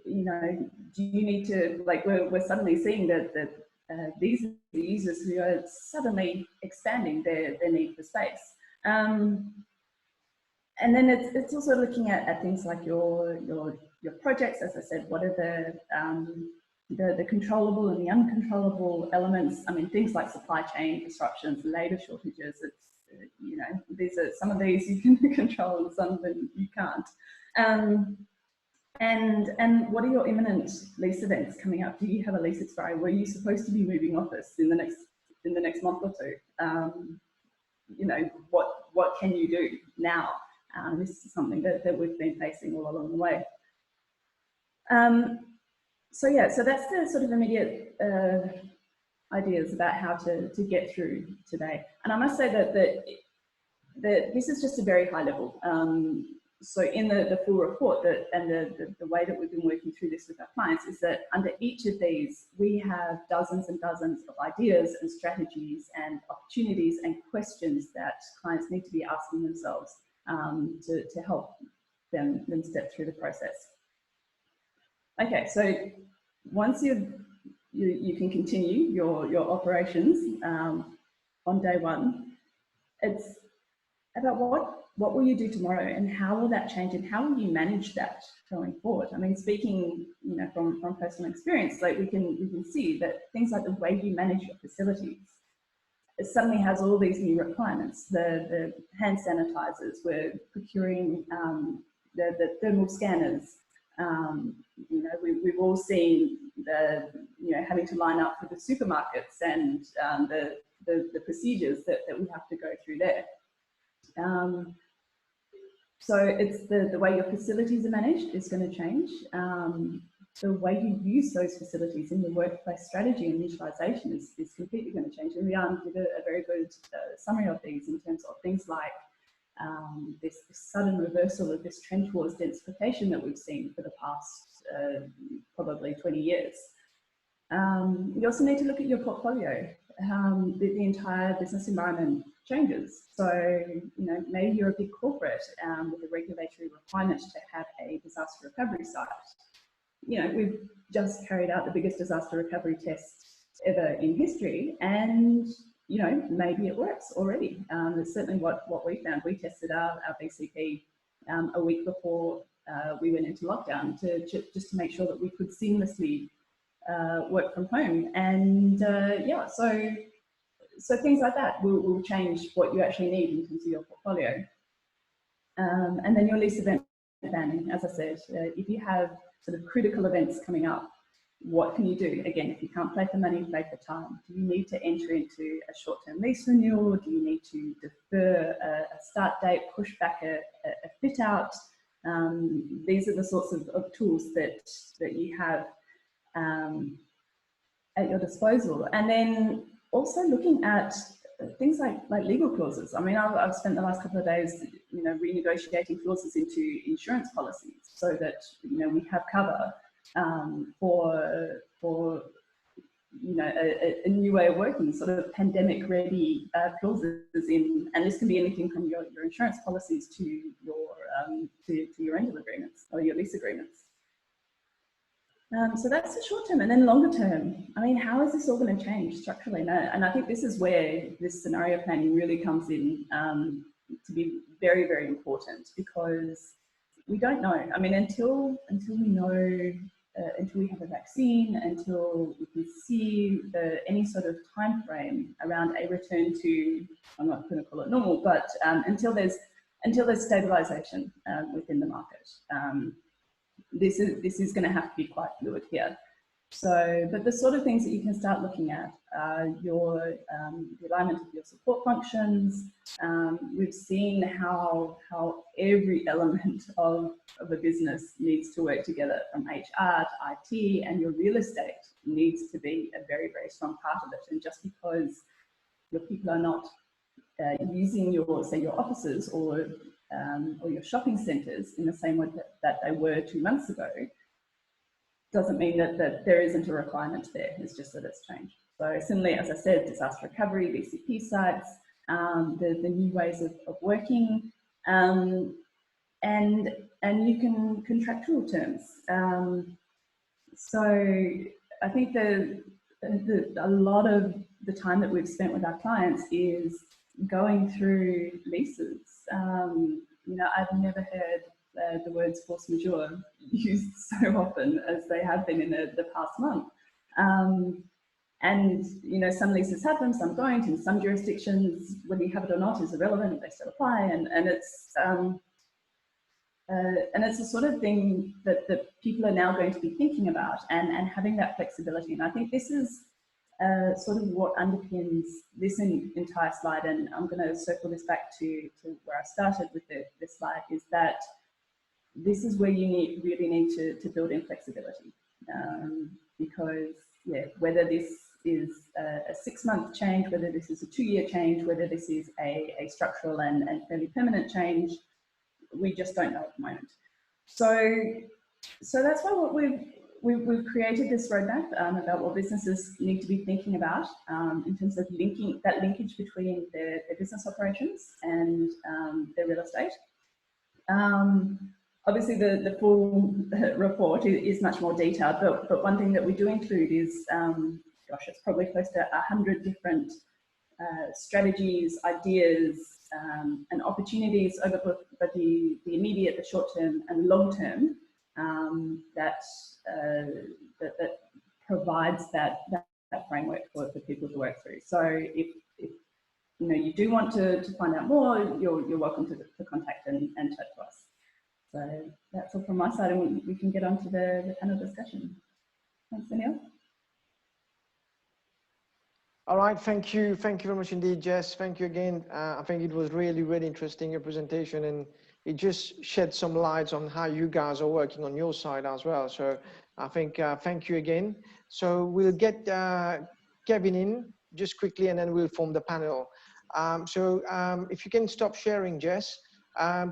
you know, do you need to, like, we're suddenly seeing that these are the users who are suddenly expanding their need for space. And then it's also looking at things like your projects. As I said, what are the controllable and the uncontrollable elements? I mean, things like supply chain disruptions, labour shortages. It's, you know, some of these you can control and some of them you can't. And what are your imminent lease events coming up? Do you have a lease expiry? Were you supposed to be moving office in the next month or two? You know, what can you do now? This is something that we've been facing all along the way. So yeah, so that's the sort of immediate ideas about how to get through today. And I must say that this is just a very high level. So in the full report, and the way that we've been working through this with our clients is that under each of these, we have dozens and dozens of ideas and strategies and opportunities and questions that clients need to be asking themselves to help them step through the process. Okay, so once you can continue your operations on day one, it's about what will you do tomorrow, and how will that change, and how will you manage that going forward? I mean, speaking, you know, from personal experience, like we can see that things like the way you manage your facilities, it suddenly has all these new requirements. The hand sanitizers, we're procuring the thermal scanners. You know, we've all seen having to line up for the supermarkets and the procedures that we have to go through there. So it's the way your facilities are managed is going to change. The way you use those facilities in the workplace strategy and utilisation is completely going to change. And Rian did a very good summary of these in terms of things like this sudden reversal of this trend towards densification that we've seen for the past probably 20 years. You also need to look at your portfolio. The entire business environment changes. So, you know, maybe you're a big corporate with a regulatory requirement to have a disaster recovery site. You know, we've just carried out the biggest disaster recovery test ever in history, and, you know, maybe it works already. It's certainly what we found. We tested our BCP a week before we went into lockdown just to make sure that we could seamlessly work from home. And yeah, so things like that will change what you actually need in terms of your portfolio. And then your lease event planning, as I said, if you have sort of critical events coming up, what can you do? Again, if you can't play for money, play for time. Do you need to enter into a short-term lease renewal? Do you need to defer a start date, push back a fit out? These are the sorts of tools that you have at your disposal. And then also looking at things like legal clauses. I mean, I've spent the last couple of days, renegotiating clauses into insurance policies so that, we have cover for a new way of working, sort of pandemic ready clauses in, and this can be anything from your insurance policies to your rental agreements or your lease agreements. So that's the short term, and then longer term. I mean, how is this all going to change structurally? And I think this is where this scenario planning really comes in to be very, very important, because we don't know. I mean, until we know, until we have a vaccine, until we can see any sort of time frame around a return to, I'm not going to call it normal, but until there's stabilization within the market. This is going to have to be quite fluid here. So, but the sort of things that you can start looking at are the alignment of your support functions. We've seen how every element of a business needs to work together, from HR to IT, and your real estate needs to be a very, very strong part of it. And just because your people are not using your offices or your shopping centres in the same way that they were 2 months ago, doesn't mean that there isn't a requirement there. It's just that it's changed. So similarly, as I said, disaster recovery, VCP sites, the new ways of working, and you can contractual terms. So I think a lot of the time that we've spent with our clients is going through leases. I've never heard the words force majeure used so often as they have been in the past month. And some leases have them, some don't. In some jurisdictions, whether you have it or not is irrelevant, they still apply, and it's the sort of thing that people are now going to be thinking about and having that flexibility. And I think this is sort of what underpins this entire slide, and I'm going to circle this back to where I started with this slide, is that this is where you really need to build in flexibility, because whether this is a 6-month change, whether this is a 2-year change, whether this is a structural and fairly permanent change, we just don't know at the moment. So that's why what we've created this roadmap about what businesses need to be thinking about in terms of linkage between their business operations and their real estate. Obviously, the full report is much more detailed, but one thing that we do include is, it's probably close to 100 different strategies, ideas, and opportunities over both the immediate, the short term, and long term that provides that framework for people to work through. So if you do want to find out more, you're welcome to contact and chat to us. So that's all from my side, and we can get on to the panel discussion. Thanks, Anil. All right, thank you very much indeed, Jess. Thank you again. I think it was really, really interesting, your presentation, and it just shed some lights on how you guys are working on your side as well. So I think, thank you again. So we'll get Kevin in just quickly, and then we'll form the panel. If you can stop sharing, Jess.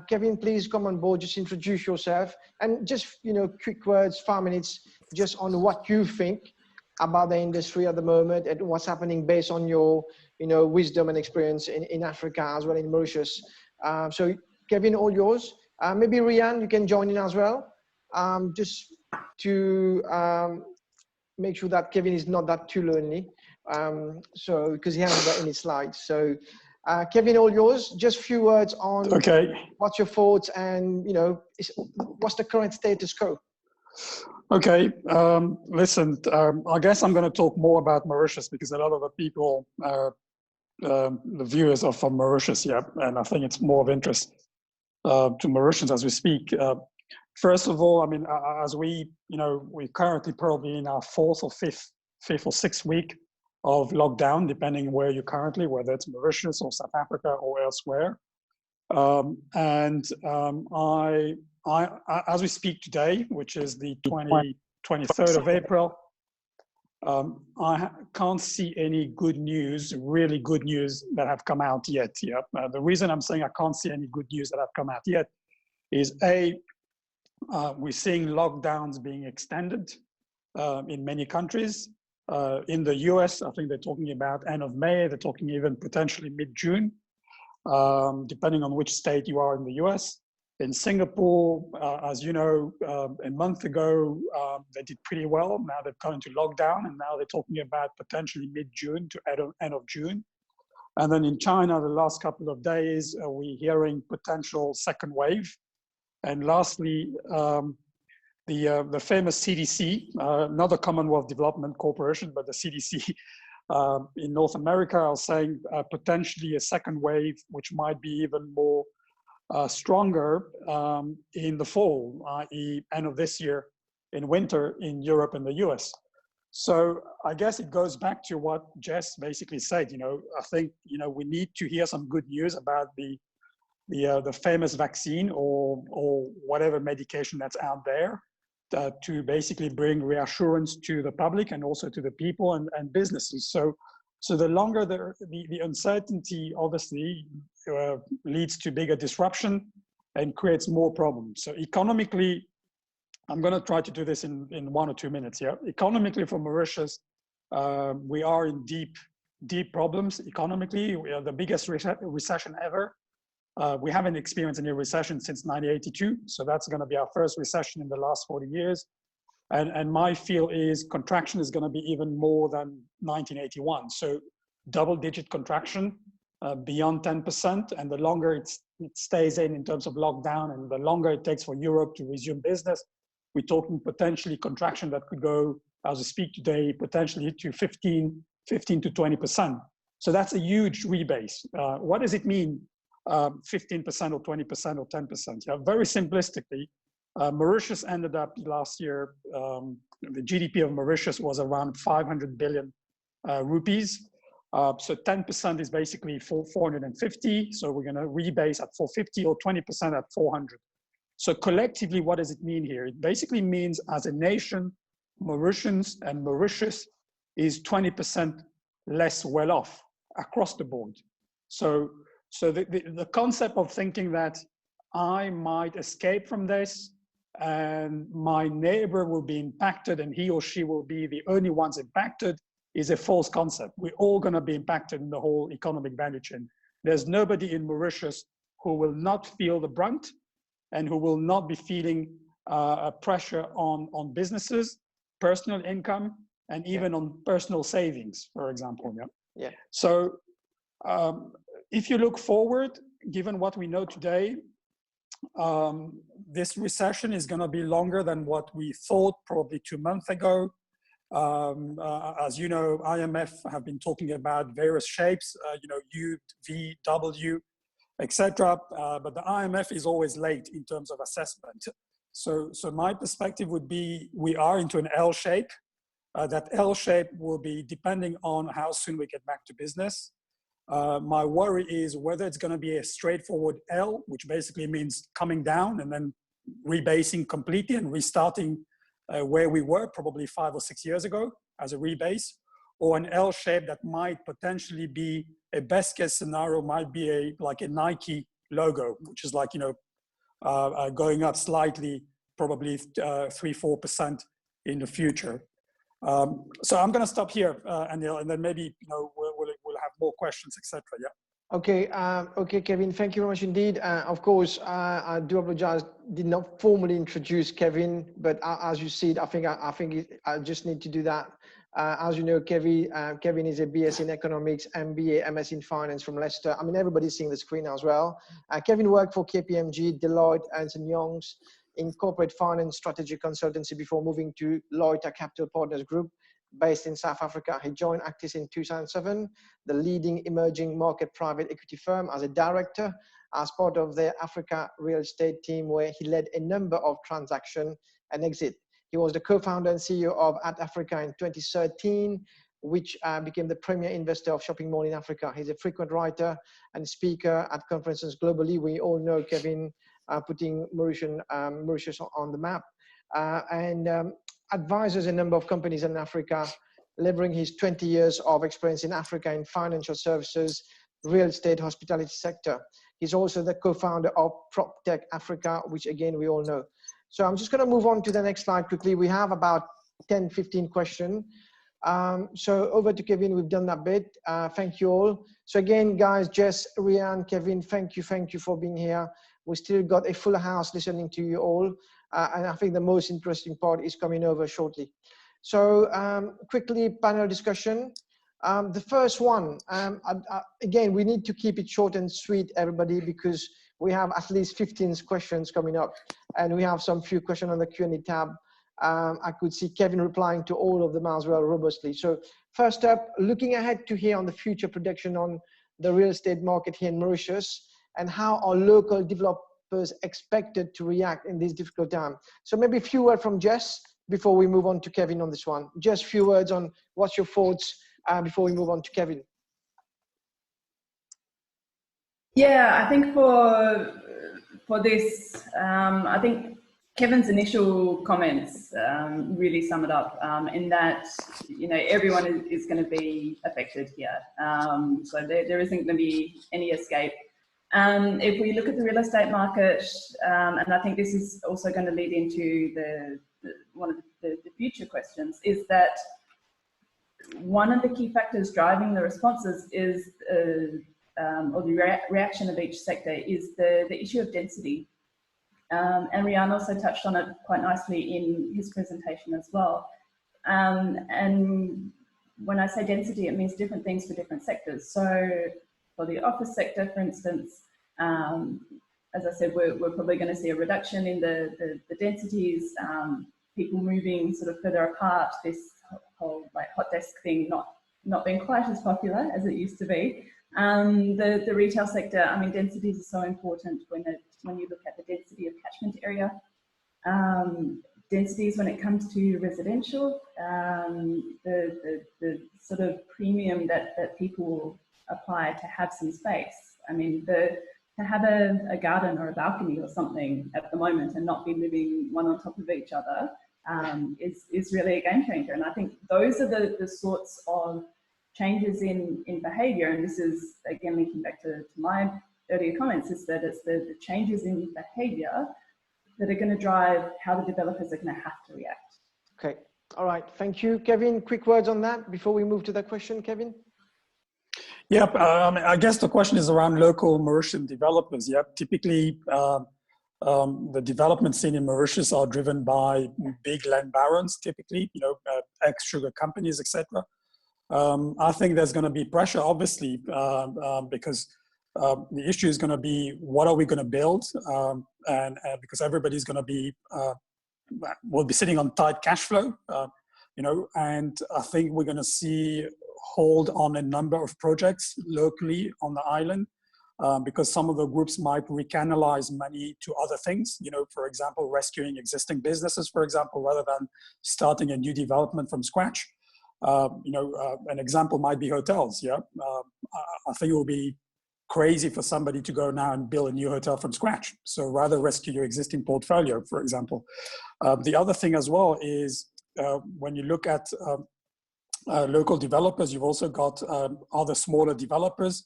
Kevin, please come on board, just introduce yourself, and just, quick words, 5 minutes, just on what you think about the industry at the moment and what's happening based on your, wisdom and experience in Africa as well, in Mauritius. So Kevin, all yours. Maybe Rian, you can join in as well, just to make sure that Kevin is not that too lonely. Because he hasn't got any slides. So Kevin, all yours. Just a few words on what's your thoughts and, what's the current status quo? Okay, listen, I guess I'm going to talk more about Mauritius because a lot of the people, the viewers are from Mauritius, and I think it's more of interest to Mauritians as we speak. First of all, I mean, as we, we're currently probably in our fifth or sixth week of lockdown, depending where you're currently, whether it's Mauritius or South Africa or elsewhere. As we speak today, which is the 23rd of April, I can't see any good news, really good news that have come out yet. Yeah. The reason I'm saying I can't see any good news that have come out yet is we're seeing lockdowns being extended in many countries. In the US, I think they're talking about end of May, they're talking even potentially mid-June, depending on which state you are in the US. In Singapore, as you know, a month ago, they did pretty well. Now they've gone into lockdown, and now they're talking about potentially mid-June to end of June. And then in China, the last couple of days, we're hearing potential second wave. And lastly, the famous CDC, not the Commonwealth Development Corporation, but the CDC in North America are saying potentially a second wave, which might be even more stronger in the fall, i.e. end of this year, in winter in Europe and the US. So I guess it goes back to what Jess basically said. I think we need to hear some good news about the famous vaccine or whatever medication that's out there to basically bring reassurance to the public and also to the people and businesses. So the longer the uncertainty obviously leads to bigger disruption and creates more problems. So economically, I'm going to try to do this in 1 or 2 minutes. Yeah, economically for Mauritius, we are in deep problems economically. We are the biggest recession ever. We haven't experienced any recession since 1982, so that's going to be our first recession in the last 40 years. And my feel is contraction is going to be even more than 1981. So double-digit contraction beyond 10%, and the longer it stays in terms of lockdown, and the longer it takes for Europe to resume business, we're talking potentially contraction that could go, as we speak today, potentially to 15 to 20%. So that's a huge rebase. What does it mean? 15% or 20% or 10%. Yeah, very simplistically, Mauritius ended up last year, the GDP of Mauritius was around 500 billion rupees. So 10% is basically 450. So we're going to rebase at 450 or 20% at 400. So collectively, what does it mean here? It basically means as a nation, Mauritians and Mauritius is 20% less well off across the board. So the concept of thinking that I might escape from this and my neighbor will be impacted and he or she will be the only ones impacted is a false concept. We're all going to be impacted in the whole economic value chain. There's nobody in Mauritius who will not feel the brunt and who will not be feeling a pressure on businesses, personal income, and even on personal savings, for example. Yeah. So if you look forward, given what we know today, this recession is going to be longer than what we thought probably 2 months ago. As you know, IMF have been talking about various shapes, U, V, W, etc. But the IMF is always late in terms of assessment. So my perspective would be we are into an L shape. That L shape will be depending on how soon we get back to business. My worry is whether it's going to be a straightforward L, which basically means coming down and then rebasing completely and restarting where we were probably 5 or 6 years ago as a rebase, or an L shape that might potentially be a best case scenario, might be like a Nike logo, which is like, going up slightly, probably 3-4% in the future. So I'm going to stop here, Anil, and then maybe we'll have more questions, etc. Yeah. Okay. Okay, Kevin. Thank you very much indeed. Of course, I do apologize. Did not formally introduce Kevin, but as you see, I think I just need to do that. As you know, Kevin is a BS in economics, MBA, MS in finance from Leicester. I mean, everybody's seeing the screen as well. Kevin worked for KPMG, Deloitte, Ernst & Young's in corporate finance strategy consultancy before moving to Lloyd Capital Partners Group based in South Africa. He joined Actis in 2007, the leading emerging market private equity firm, as a director, as part of their Africa real estate team, where he led a number of transactions and exit. He was the co-founder and CEO of At Africa in 2013, which became the premier investor of shopping mall in Africa. He's a frequent writer and speaker at conferences globally. We all know Kevin putting Mauritius on the map, and advises a number of companies in Africa, leveraging his 20 years of experience in Africa in financial services, real estate, hospitality sector. He's also the co-founder of PropTech Africa, which again, we all know. So I'm just going to move on to the next slide quickly. We have about 10, 15 questions. So over to Kevin, we've done that bit. Thank you all. So again, guys, Jess, Rian, Kevin, thank you for being here. We still got a full house listening to you all. And I think the most interesting part is coming over shortly. So quickly, panel discussion. The first one, again, we need to keep it short and sweet, everybody, because we have at least 15 questions coming up, and we have some few questions on the Q&A tab. I could see Kevin replying to all of them as well robustly. So first up, looking ahead to here on the future prediction on the real estate market here in Mauritius, and how are local developers expected to react in this difficult time. So maybe a few words from Jess before we move on to Kevin on this one. Just a few words on what's your thoughts before we move on to Kevin. Yeah, I think for this, I think Kevin's initial comments really sum it up in that, you know, everyone is going to be affected here. So there isn't going to be any escape. If we look at the real estate market, and I think this is also going to lead into one of the future questions, is that one of the key factors driving the responses is, or the reaction of each sector, is the issue of density. And Rian also touched on it quite nicely in his presentation as well. And when I say density, it means different things for different sectors. So for the office sector, for instance, as I said, we're probably going to see a reduction in the densities, people moving sort of further apart, this whole like hot desk thing not being quite as popular as it used to be. The retail sector, I mean, densities are so important when you look at the density of catchment area. Densities when it comes to residential, the sort of premium that people apply to have some space. I mean, to have a garden or a balcony or something at the moment and not be living one on top of each other is really a game changer. And I think those are the sorts of changes in behavior, and this is again linking back to my earlier comments, is that it's the changes in behavior that are going to drive how the developers are going to have to react. Okay, all right, thank you. Kevin, quick words on that before we move to that question, Kevin? Yep, I guess the question is around local Mauritian developers. Yep, typically the development scene in Mauritius are driven by big land barons, typically, you know, ex-sugar companies, etc. I think there's going to be pressure, obviously, because the issue is going to be, what are we going to build? And because everybody's going to be, will be sitting on tight cash flow, you know, and I think we're going to see hold on a number of projects locally on the island, because some of the groups might recanalize money to other things, you know, for example, rescuing existing businesses, for example, rather than starting a new development from scratch. You know, an example might be hotels. Yeah, I think it will be crazy for somebody to go now and build a new hotel from scratch. So rather rescue your existing portfolio, for example. The other thing as well is when you look at local developers, you've also got other smaller developers.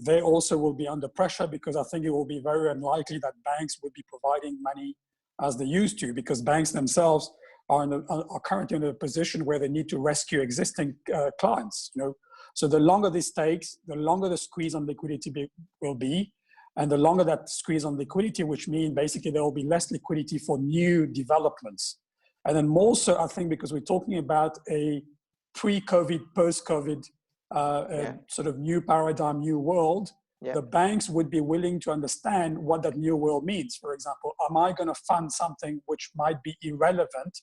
They also will be under pressure, because I think it will be very unlikely that banks will be providing money as they used to, because banks themselves are currently in a position where they need to rescue existing clients. You know, so the longer this takes, the longer the squeeze on liquidity will be, and the longer that squeeze on liquidity, which means basically there will be less liquidity for new developments. And then more so, I think, because we're talking about a pre-COVID, post-COVID sort of new paradigm, new world, the banks would be willing to understand what that new world means. For example, am I going to fund something which might be irrelevant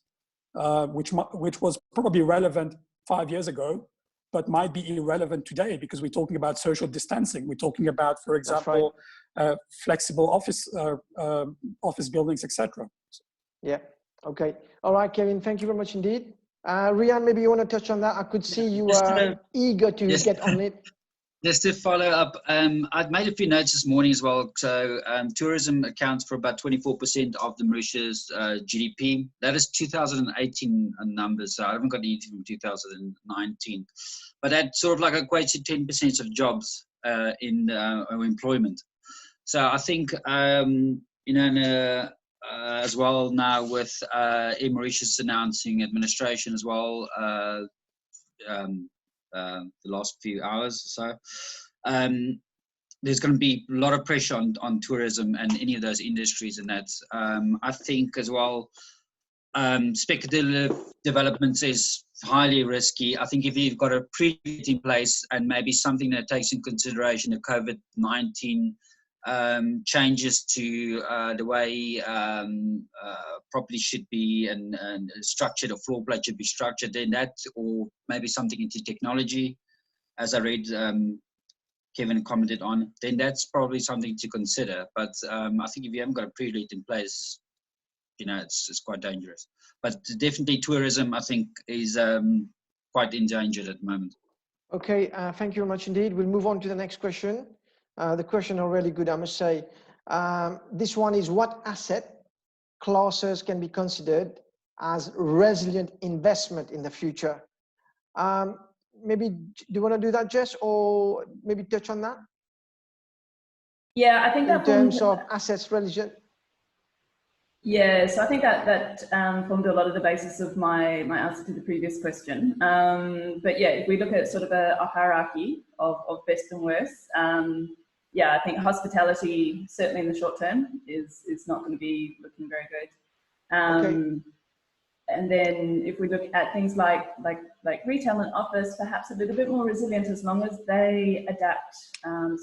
which was probably relevant 5 years ago, but might be irrelevant today because we're talking about social distancing. We're talking about, for example, flexible office buildings, etc. Yeah. Okay. All right, Kevin. Thank you very much indeed. Rian, maybe you want to touch on that. I could see you were eager to get on it. Just to follow up, I'd made a few notes this morning as well. So tourism accounts for about 24% of the Mauritius GDP. That is 2018 numbers, so I haven't got anything from 2019. But that sort of like equates to 10% of jobs in employment. So I think, as well now with Air Mauritius announcing administration as well, the last few hours or so, there's going to be a lot of pressure on tourism and any of those industries, and that I think as well, speculative developments is highly risky. I think if you've got a pre-let in place and maybe something that takes in consideration the COVID-19 changes to the way property should be and structured, or floor plate should be structured, then that, or maybe something into technology, as I read Kevin commented on, then that's probably something to consider. But I think if you haven't got a pre-let in place, it's quite dangerous. But definitely tourism, I think, is quite endangered at the moment. Okay, thank you very much indeed. We'll move on to the next question. The question are really good, I must say. This one is, what asset classes can be considered as resilient investment in the future? Maybe, do you want to do that, Jess, or maybe touch on that? Yeah, I think that in terms of assets resilient. Yeah, so I think that formed a lot of the basis of my answer to the previous question. But yeah, if we look at sort of a hierarchy of best and worst, yeah, I think hospitality, certainly in the short term, is not going to be looking very good. Okay. And then if we look at things like retail and office, perhaps a little bit more resilient as long as they adapt.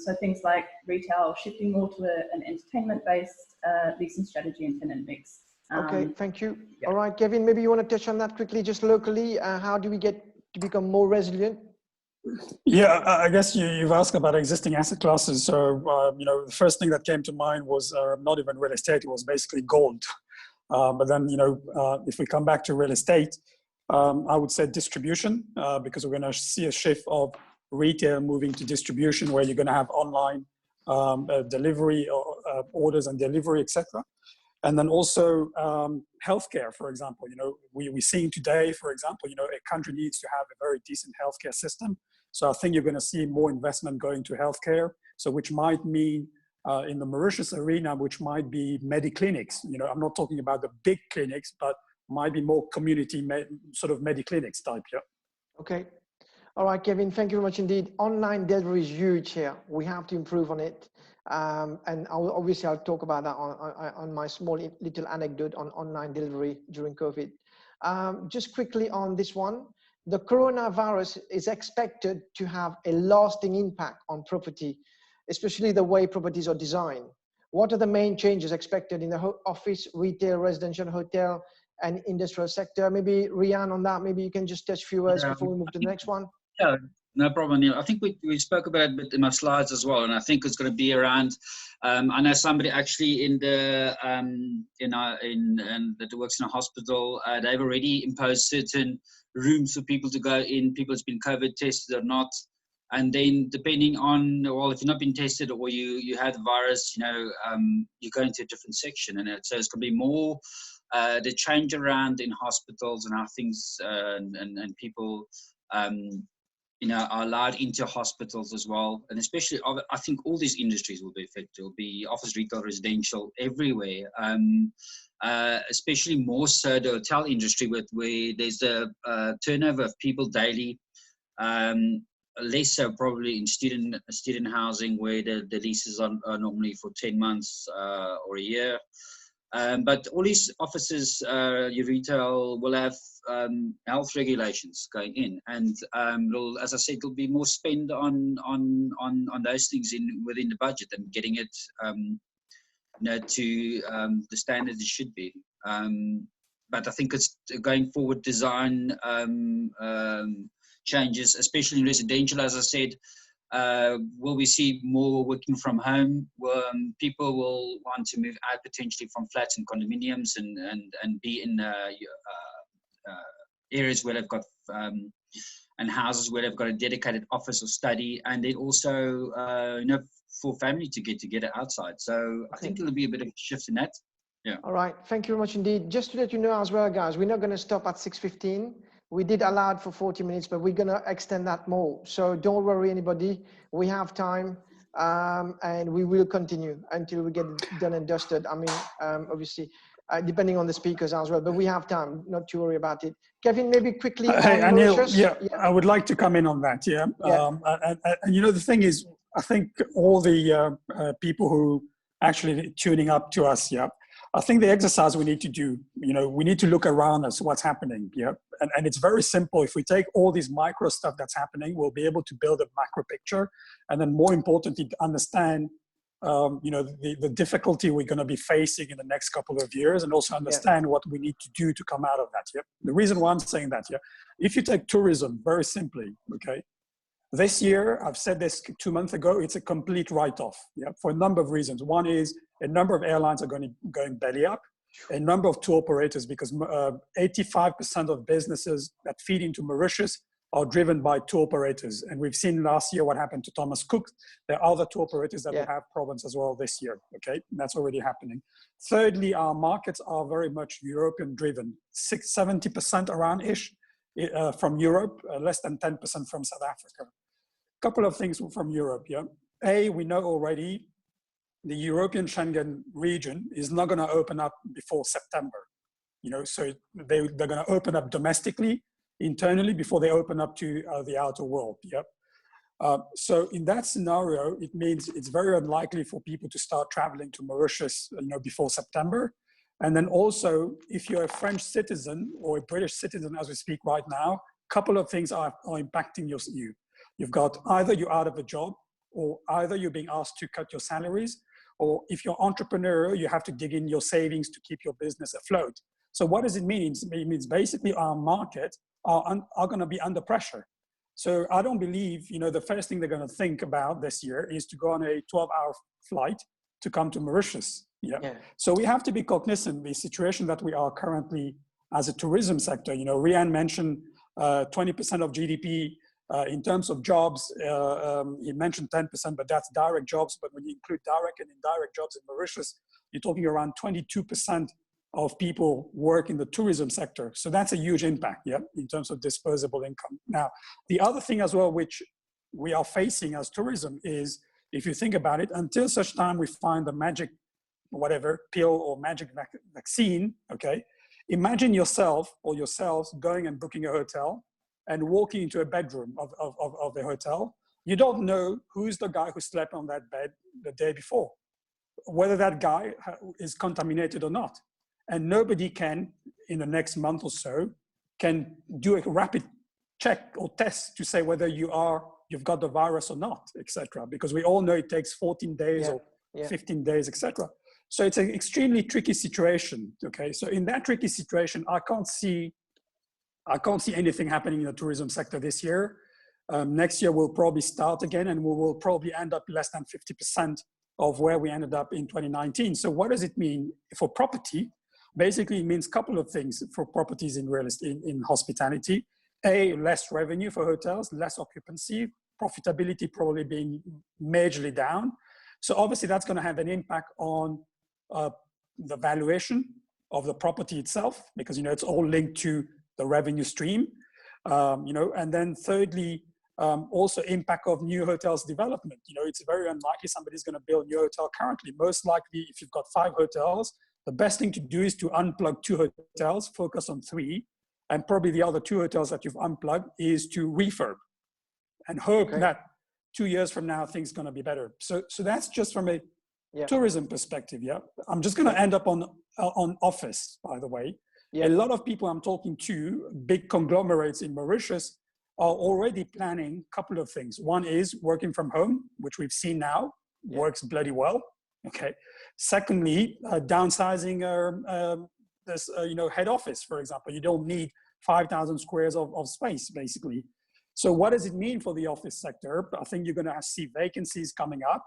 So things like retail shifting more to an entertainment-based leasing strategy and tenant mix. Okay, thank you. Yeah. All right, Kevin, maybe you want to touch on that quickly, just locally. How do we get to become more resilient? Yeah, I guess you've asked about existing asset classes. So, the first thing that came to mind was not even real estate, it was basically gold. But then, if we come back to real estate, I would say distribution, because we're going to see a shift of retail moving to distribution, where you're going to have online delivery, orders and delivery, etc. And then also healthcare, for example. We're seeing today, for example, a country needs to have a very decent healthcare system. So I think you're going to see more investment going to healthcare. So which might mean in the Mauritius arena, which might be mediclinics. I'm not talking about the big clinics, but might be more community sort of mediclinics type. Yeah. Okay. All right, Kevin, thank you very much indeed. Online delivery is huge here. We have to improve on it. And obviously I'll talk about that on my small little anecdote on online delivery during COVID. Just quickly on this one, the coronavirus is expected to have a lasting impact on property, especially the way properties are designed. What are the main changes expected in the office, retail, residential, hotel, and industrial sector? Maybe Rian on that, maybe you can just touch a few words before we move to the next one. Yeah, no problem, Neil. I think we spoke about it a bit in my slides as well, and I think it's going to be around. I know somebody actually in the that works in a hospital. They've already imposed certain rooms for people to go in. People that's been COVID tested or not, and then depending on, well, if you've not been tested or you had the virus, you go into a different section, and so it's going to be more the change around in hospitals and how things and people. Are allowed into hospitals as well, and especially I think all these industries will be affected. It will be office, retail, residential, everywhere. Especially more so the hotel industry, where there's a turnover of people daily. Less so probably in student housing, where the leases are normally for 10 months or a year. But all these offices, your retail will have health regulations going in, and as I said, it'll be more spend on those things within the budget and getting it, to the standard it should be. I think it's going forward design changes, especially in residential, as I said. Will we see more working from home? People will want to move out potentially from flats and condominiums and be in areas where they've got and houses where they've got a dedicated office or study, and then also for family to get together outside. So I think it'll be a bit of a shift in that. Yeah. All right. Thank you very much indeed. Just to let you know as well, guys, we're not going to stop at 6:15. We did allow it for 40 minutes, but we're going to extend that more. So don't worry, anybody. We have time, and we will continue until we get done and dusted. I mean, obviously, depending on the speakers as well, but we have time, not to worry about it. Kevin, maybe quickly on Anil, Mauritius. yeah, I would like to come in on that. Yeah. And you know, the thing is, I think all the people who actually tuning up to us, yeah, I think the exercise we need to do, you know, we need to look around us, what's happening, yeah? And it's very simple. If we take all this micro stuff that's happening, we'll be able to build a macro picture. And then more importantly, to understand, you know, the difficulty we're going to be facing in the next couple of years, and also understand what we need to do to come out of that, yeah? The reason why I'm saying that, yeah, if you take tourism, very simply, okay? This year, I've said this 2 months ago, it's a complete write-off, yeah, for a number of reasons. One is a number of airlines are going belly up, a number of tour operators, because 85% of businesses that feed into Mauritius are driven by tour operators. And we've seen last year what happened to Thomas Cook. There are other tour operators that will have problems as well this year, okay? And that's already happening. Thirdly, our markets are very much European driven, 70% around-ish from Europe, less than 10% from South Africa. Couple of things from Europe, yeah. We know already the European Schengen region is not going to open up before September, you know, so they're going to open up domestically, internally, before they open up to the outer world, yeah. So in that scenario, it means it's very unlikely for people to start traveling to Mauritius, you know, before September. And then also, if you're a French citizen or a British citizen as we speak right now, a couple of things are impacting you. You've got either you're out of a job, or either you're being asked to cut your salaries, or if you're entrepreneurial, you have to dig in your savings to keep your business afloat. So what does it mean? It means basically our market are going to be under pressure. So I don't believe, you know, the first thing they're going to think about this year is to go on a 12-hour flight to come to Mauritius. Yeah. So we have to be cognizant of the situation that we are currently as a tourism sector. You know, Rian mentioned 20% of GDP. In terms of jobs, he mentioned 10%, but that's direct jobs. But when you include direct and indirect jobs in Mauritius, you're talking around 22% of people work in the tourism sector. So that's a huge impact, yeah, in terms of disposable income. Now, the other thing as well, which we are facing as tourism is, if you think about it, until such time we find the magic, whatever, pill or magic vaccine, okay, imagine yourself or yourselves going and booking a hotel and walking into a bedroom of the hotel. You don't know who's the guy who slept on that bed the day before, whether that guy is contaminated or not. And nobody can, in the next month or so, can do a rapid check or test to say whether you've got the virus or not, etc. Because we all know it takes 14 days or 15 days, etc. So it's an extremely tricky situation, okay? So in that tricky situation, I can't see anything happening in the tourism sector this year. Next year, we'll probably start again, and we will probably end up less than 50% of where we ended up in 2019. So what does it mean for property? Basically, it means a couple of things for properties in real estate, in hospitality. Less revenue for hotels, less occupancy, profitability probably being majorly down. So obviously, that's going to have an impact on the valuation of the property itself, because, you know, it's all linked to the revenue stream, you know. And then thirdly, also impact of new hotels development. You know, it's very unlikely somebody's going to build a new hotel currently. Most likely, if you've got 5 hotels, the best thing to do is to unplug 2 hotels, focus on 3, and probably the other 2 hotels that you've unplugged is to refurb and hope that 2 years from now, things are going to be better. So that's just from a tourism perspective, yeah. I'm just going to end up on office, by the way. A lot of people I'm talking to, big conglomerates in Mauritius, are already planning a couple of things. One is working from home, which we've seen now, works bloody well, okay. Secondly, downsizing head office, for example. You don't need 5,000 squares of space, basically. So what does it mean for the office sector? I think you're going to see vacancies coming up.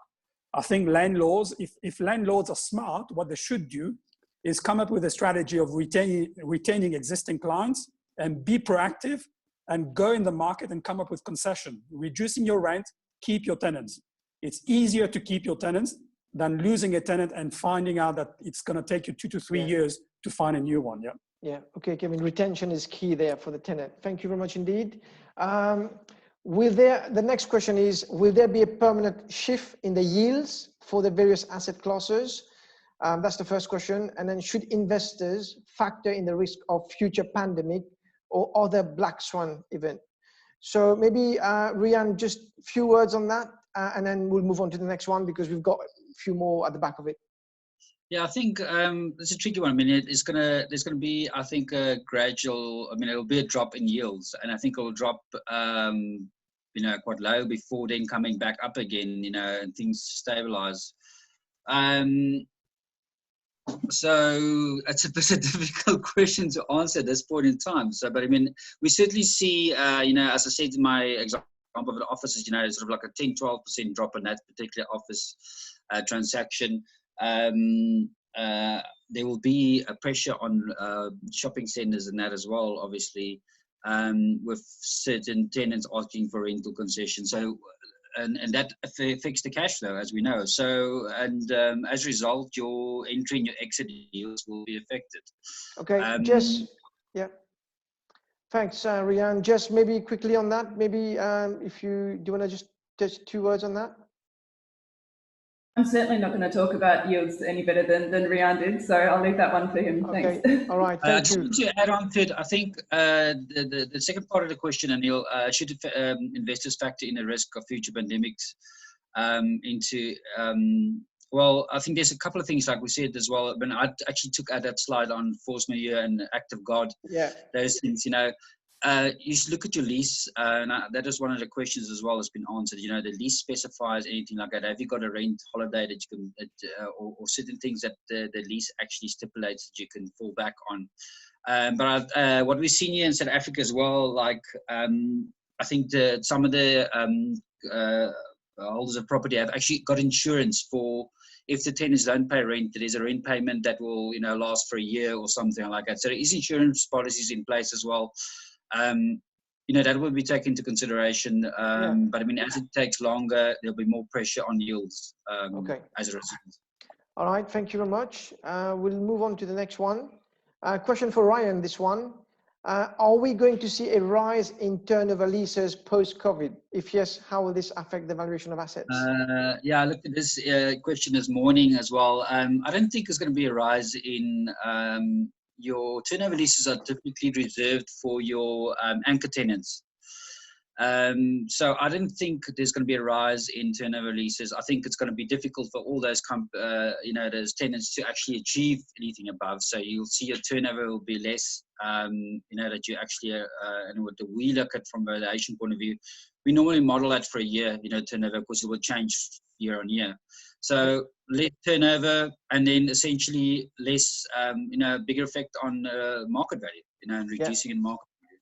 I think landlords, if landlords are smart, what they should do is come up with a strategy of retaining existing clients and be proactive and go in the market and come up with concession, reducing your rent, keep your tenants. It's easier to keep your tenants than losing a tenant and finding out that it's going to take you 2 to 3 years to find a new one. Yeah. Yeah. Okay, Kevin. Retention is key there for the tenant. Thank you very much indeed. The next question is: will there be a permanent shift in the yields for the various asset classes? That's the first question. And then, should investors factor in the risk of future pandemic or other black swan event? So maybe Rian, just a few words on that, and then we'll move on to the next one because we've got a few more at the back of it. Yeah, I think it's a tricky one. I mean, there's gonna be, I think, a gradual. I mean, it'll be a drop in yields, and I think it'll drop, quite low before then coming back up again. And things stabilize. So it's a bit of a difficult question to answer at this point in time. So, but I mean, we certainly see, as I said in my example of the offices, sort of like a 10-12% drop in that particular office transaction. There will be a pressure on shopping centers and that as well, obviously, with certain tenants asking for rental concessions. So, and that affects the cash flow, as we know. So, and as a result, your entry and your exit yields will be affected. Okay, Jess, yeah. Thanks, Rian. Jess, maybe quickly on that, maybe if you do want to just touch 2 words on that? I'm certainly not going to talk about yields any better than Rian did, so I'll leave that one for him. Okay. Thanks. All right. Thank you. Just to add on to it, I think the second part of the question, Anil, should investors factor in the risk of future pandemics well, I think there's a couple of things, like we said as well. When I actually took out that slide on force majeure and act of God, those things, you should look at your lease, and that is one of the questions as well has been answered. The lease specifies anything like that. Have you got a rent holiday that you can, or certain things that the lease actually stipulates that you can fall back on? But what we've seen here in South Africa as well, like I think some of the holders of property have actually got insurance for if the tenants don't pay rent, there is a rent payment that will last for a year or something like that. So there is insurance policies in place as well. That will be taken into consideration. But I mean, as it takes longer, there'll be more pressure on yields as a result. All right, thank you very much. We'll move on to the next one. Question for Ryan, this one. Are we going to see a rise in turnover leases post-COVID? If yes, how will this affect the valuation of assets? Yeah, I looked at this question this morning as well. I don't think there's going to be a rise in your turnover leases are typically reserved for your anchor tenants. So I don't think there's going to be a rise in turnover leases. I think it's going to be difficult for all those those tenants to actually achieve anything above. So you'll see your turnover will be less. That you actually and what we look at from a valuation point of view, we normally model that for a year. Turnover, because it will change year on year. So less turnover, and then essentially less, bigger effect on market value, and reducing in market value.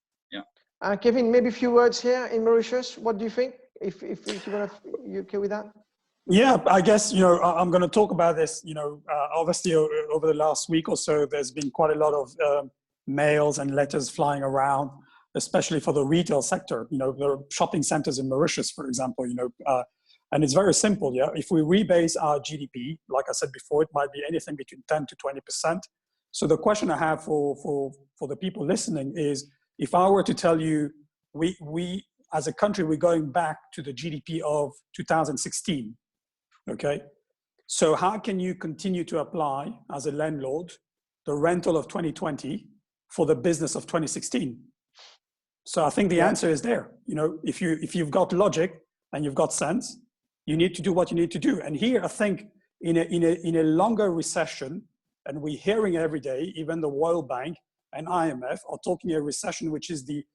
Yeah. Kevin, maybe a few words here in Mauritius. What do you think? If you okay with that? Yeah, I guess, I'm going to talk about this, obviously over the last week or so, there's been quite a lot of mails and letters flying around, especially for the retail sector. There are shopping centers in Mauritius, for example, and it's very simple. Yeah, if we rebase our GDP, like I said before, it might be anything between 10 to 20%. So the question I have for the people listening is, if I were to tell you, we as a country, we're going back to the GDP of 2016. Okay, so how can you continue to apply as a landlord the rental of 2020 for the business of 2016? So I think the answer is there. If you've got logic and you've got sense, you need to do what you need to do. And here, I think in a longer recession, and we're hearing every day, even the World Bank and IMF are talking a recession which is the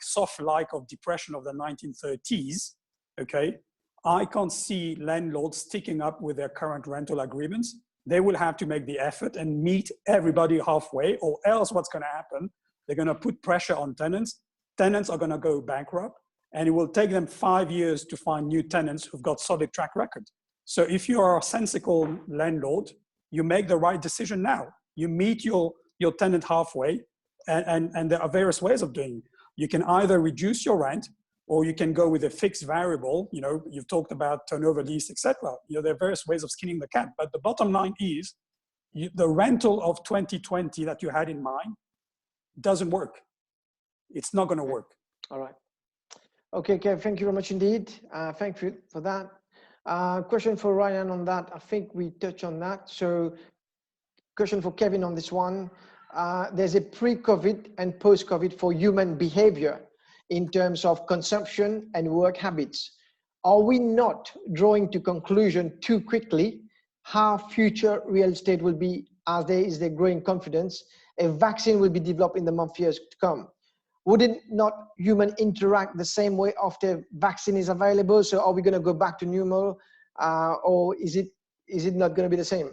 soft like of depression of the 1930s. Okay, I can't see landlords sticking up with their current rental agreements they will have to make the effort and meet everybody halfway, or else what's going to happen, they're going to put pressure on tenants. Tenants are going to go bankrupt, and it will take them 5 years to find new tenants who've got solid track record. So if you are a sensible landlord, you make the right decision now. You meet your tenant halfway, and there are various ways of doing it. You can either reduce your rent, or you can go with a fixed variable. You know, you've talked about turnover lease, etc. You know, there are various ways of skinning the cat. But the bottom line is, the rental of 2020 that you had in mind doesn't work. It's not going to work. All right. Okay, Kev, thank you very much indeed. Thank you for that. Question for Ryan on that. I think we touched on that. So question for Kevin on this one. There's a pre-COVID and post-COVID for human behavior in terms of consumption and work habits. Are we not drawing to conclusion too quickly how future real estate will be as there is the growing confidence a vaccine will be developed in the months, years to come? Wouldn't not human interact the same way after vaccine is available? So are we going to go back to normal, or is it not going to be the same?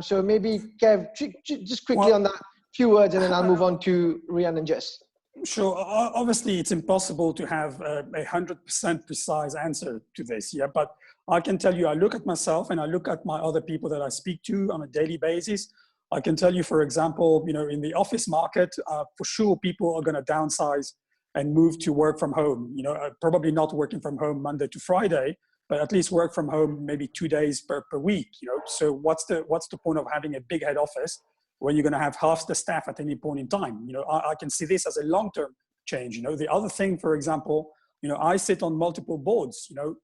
So maybe Kev, just quickly on that, few words, and then I'll move on to Ryan and Jess. Sure. Obviously, it's impossible to have a 100% precise answer to this. Yeah, but I can tell you, I look at myself and I look at my other people that I speak to on a daily basis. I can tell you, for example, you know, in the office market, for sure, people are going to downsize and move to work from home. You know, probably not working from home Monday to Friday, but at least work from home maybe 2 days per week. You know, so what's the point of having a big head office when you're going to have half the staff at any point in time? You know, I can see this as a long-term change. You know, the other thing, for example, you know, I sit on multiple boards. You know,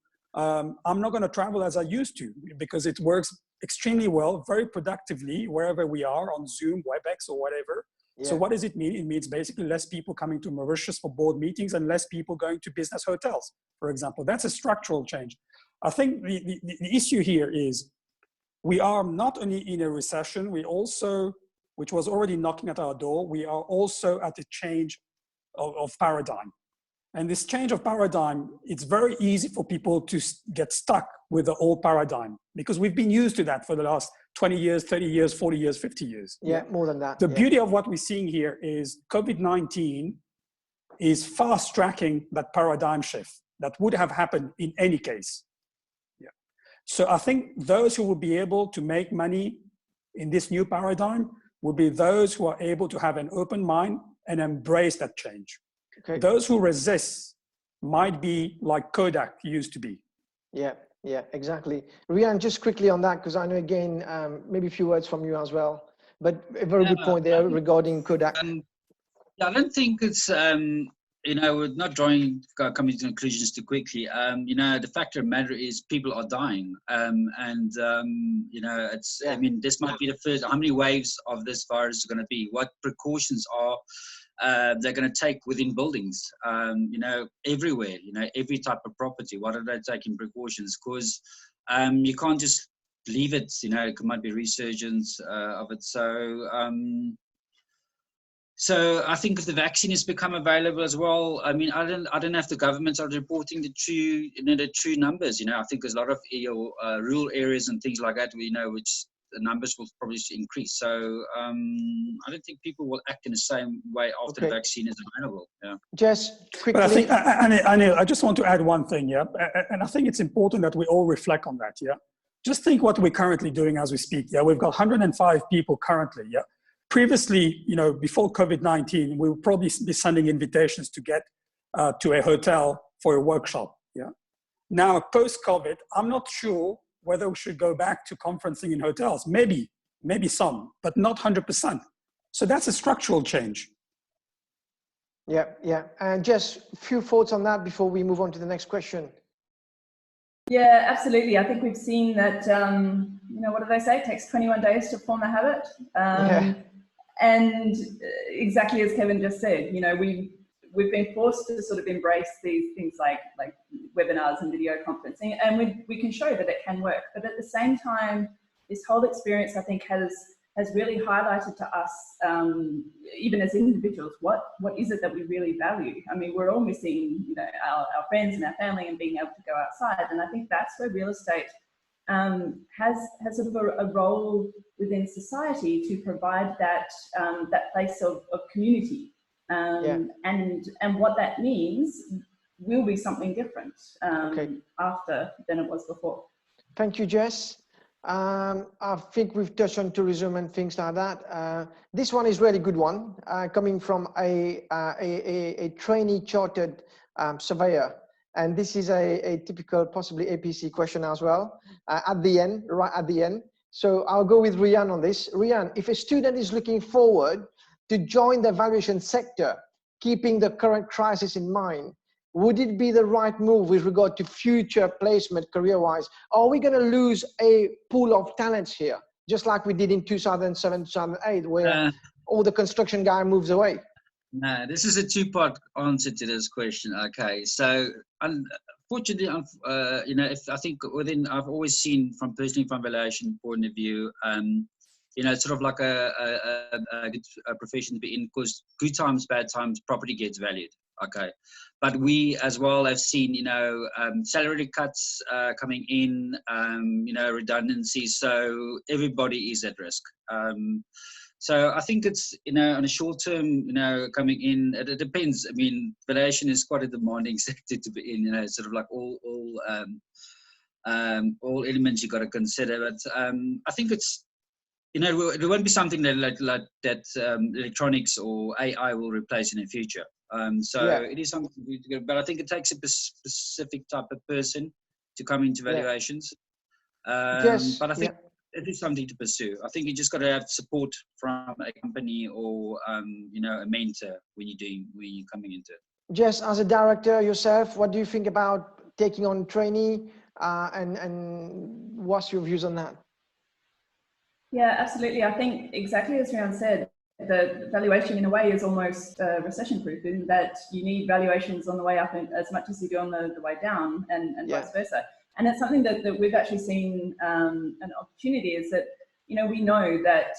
I'm not going to travel as I used to, because it works extremely well, very productively, wherever we are, on Zoom, WebEx, or whatever. Yeah. So what does it mean? It means basically less people coming to Mauritius for board meetings and less people going to business hotels, for example. That's a structural change. I think the issue here is we are not only in a recession, we also, which was already knocking at our door, we are also at a change of paradigm. And this change of paradigm, it's very easy for people to get stuck with the old paradigm, because we've been used to that for the last 20 years, 30 years, 40 years, 50 years. Yeah, more than that. The beauty of what we're seeing here is COVID-19 is fast tracking that paradigm shift that would have happened in any case. Yeah. So I think those who will be able to make money in this new paradigm will be those who are able to have an open mind and embrace that change. Okay. Those who resist might be like Kodak used to be. Yeah, exactly. Ryan, just quickly on that, because I know, again, maybe a few words from you as well, but a very good point there regarding Kodak. Yeah, I don't think it's, you know, we're not coming to conclusions too quickly. You know, the fact of the matter is people are dying. You know, it's, I mean, this might be the first, how many waves of this virus is going to be? What precautions are they're going to take within buildings, you know, everywhere, you know, every type of property? What are they taking precautions? Because you can't just leave it, you know, it might be resurgence of it. So I think if the vaccine has become available as well, I mean, I don't know if the governments are reporting the true numbers. You know, I think there's a lot of rural areas and things like that, you know, which the numbers will probably increase. So I don't think people will act in the same way after the vaccine is available. Yeah. Jess, quickly. But I think, Anil, I just want to add one thing, yeah, and I think it's important that we all reflect on that, yeah. Just think what we're currently doing as we speak, yeah. We've got 105 people currently, yeah. Previously, you know, before COVID-19, we would probably be sending invitations to get to a hotel for a workshop, yeah. Now, post-COVID, I'm not sure whether we should go back to conferencing in hotels. Maybe some, but not 100%. So that's a structural change. Yeah. And Jess, a few thoughts on that before we move on to the next question. Yeah, absolutely. I think we've seen that, you know, what do they say? It takes 21 days to form a habit. And exactly as Kevin just said, you know, we've been forced to sort of embrace these things like webinars and video conferencing, and we can show that it can work. But at the same time, this whole experience, I think, has really highlighted to us, even as individuals, what is it that we really value? I mean, we're all missing, you know, our friends and our family and being able to go outside. And I think that's where real estate has sort of a role within society to provide that that place of community, and what that means will be something different after than it was before. Thank you, Jess. I think we've touched on tourism and things like that. This one is really good one, coming from a trainee chartered surveyor. And this is a typical, possibly APC question as well, at the end, right at the end. So I'll go with Rian on this. Rian, if a student is looking forward to join the valuation sector, keeping the current crisis in mind, would it be the right move with regard to future placement career-wise? Are we going to lose a pool of talents here, just like we did in 2007, 2008, where all the construction guy moves away? No, this is a two-part answer to this question. Okay, so unfortunately, you know, I think I've always seen personally from valuation point of view, you know, it's sort of like a good profession to be in, because good times, bad times, property gets valued. Okay, but we as well have seen, you know, salary cuts coming in, you know, redundancies. So everybody is at risk. So I think it's, you know, on a short term, you know, coming in, it depends. I mean, valuation is quite a demanding sector to be in, you know, sort of like all elements you got to consider. But I think it's, you know, it won't be something that electronics or AI will replace in the future. It is something to go, but I think it takes a specific type of person to come into valuations. But I think it is something to pursue. I think you just got to have support from a company or you know, a mentor when you're coming into it. Jess, as a director yourself, what do you think about taking on trainee, and what's your views on that? Yeah, absolutely. I think exactly as Rian said, the valuation in a way is almost recession-proof, in that you need valuations on the way up as much as you do on the way down, and vice versa. And it's something that we've actually seen an opportunity, is that, you know, we know that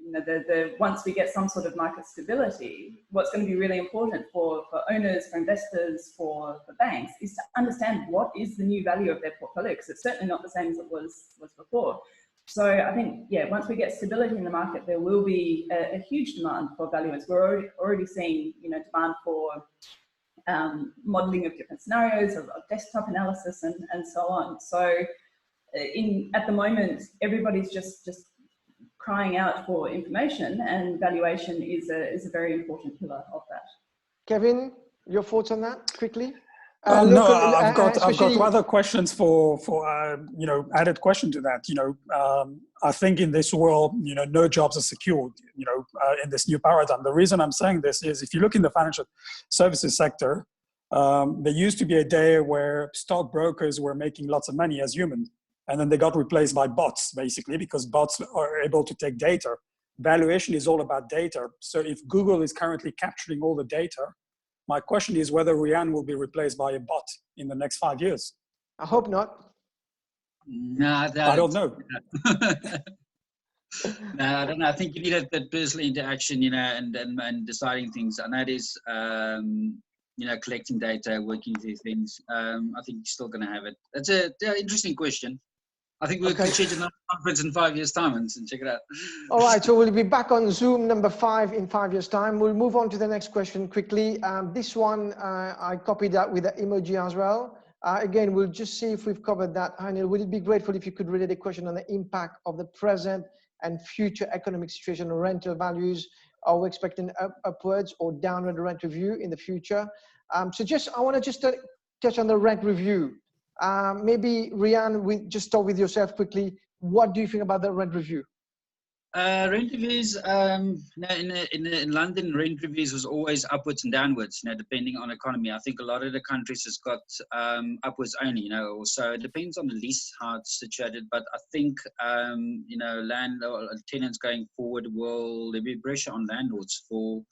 you know, once we get some sort of market stability, what's going to be really important for owners, for investors, for banks, is to understand what is the new value of their portfolio, because it's certainly not the same as it was before. So I think, yeah, once we get stability in the market, there will be a huge demand for valuers. We're already seeing, you know, demand for modeling of different scenarios, of desktop analysis, and so on. So at the moment, everybody's just crying out for information, and valuation is a very important pillar of that. Kevin, your thoughts on that quickly? No, I've got other questions for you know, added question to that. You know, I think in this world, you know, no jobs are secured, you know, in this new paradigm. The reason I'm saying this is, if you look in the financial services sector, there used to be a day where stockbrokers were making lots of money as humans, and then they got replaced by bots, basically, because bots are able to take data. Valuation is all about data. So if Google is currently capturing all the data, my question is whether Rian will be replaced by a bot in the next 5 years. I hope not. No, I don't know. No, I don't know. I think you need that personal interaction, you know, and deciding things. And that is, you know, collecting data, working through things. I think you're still going to have it. That's an interesting question. I think we'll schedule another conference in 5 years' time and check it out. All right, so we'll be back on Zoom number 5 in 5 years' time. We'll move on to the next question quickly. This one, I copied that with the emoji as well. Again, we'll just see if we've covered that. Heinil, would it be grateful if you could relate a question on the impact of the present and future economic situation on rental values? Are we expecting upwards or downward rent review in the future? So I want to just touch on the rent review. Maybe Rian, we just start with yourself quickly. What do you think about the rent review? Rent reviews, in London, rent reviews was always upwards and downwards, you know, depending on economy. I think a lot of the countries has got upwards only, you know, so it depends on the lease, how it's situated. But I think, you know, landlord tenants going forward, there'll be pressure on landlords for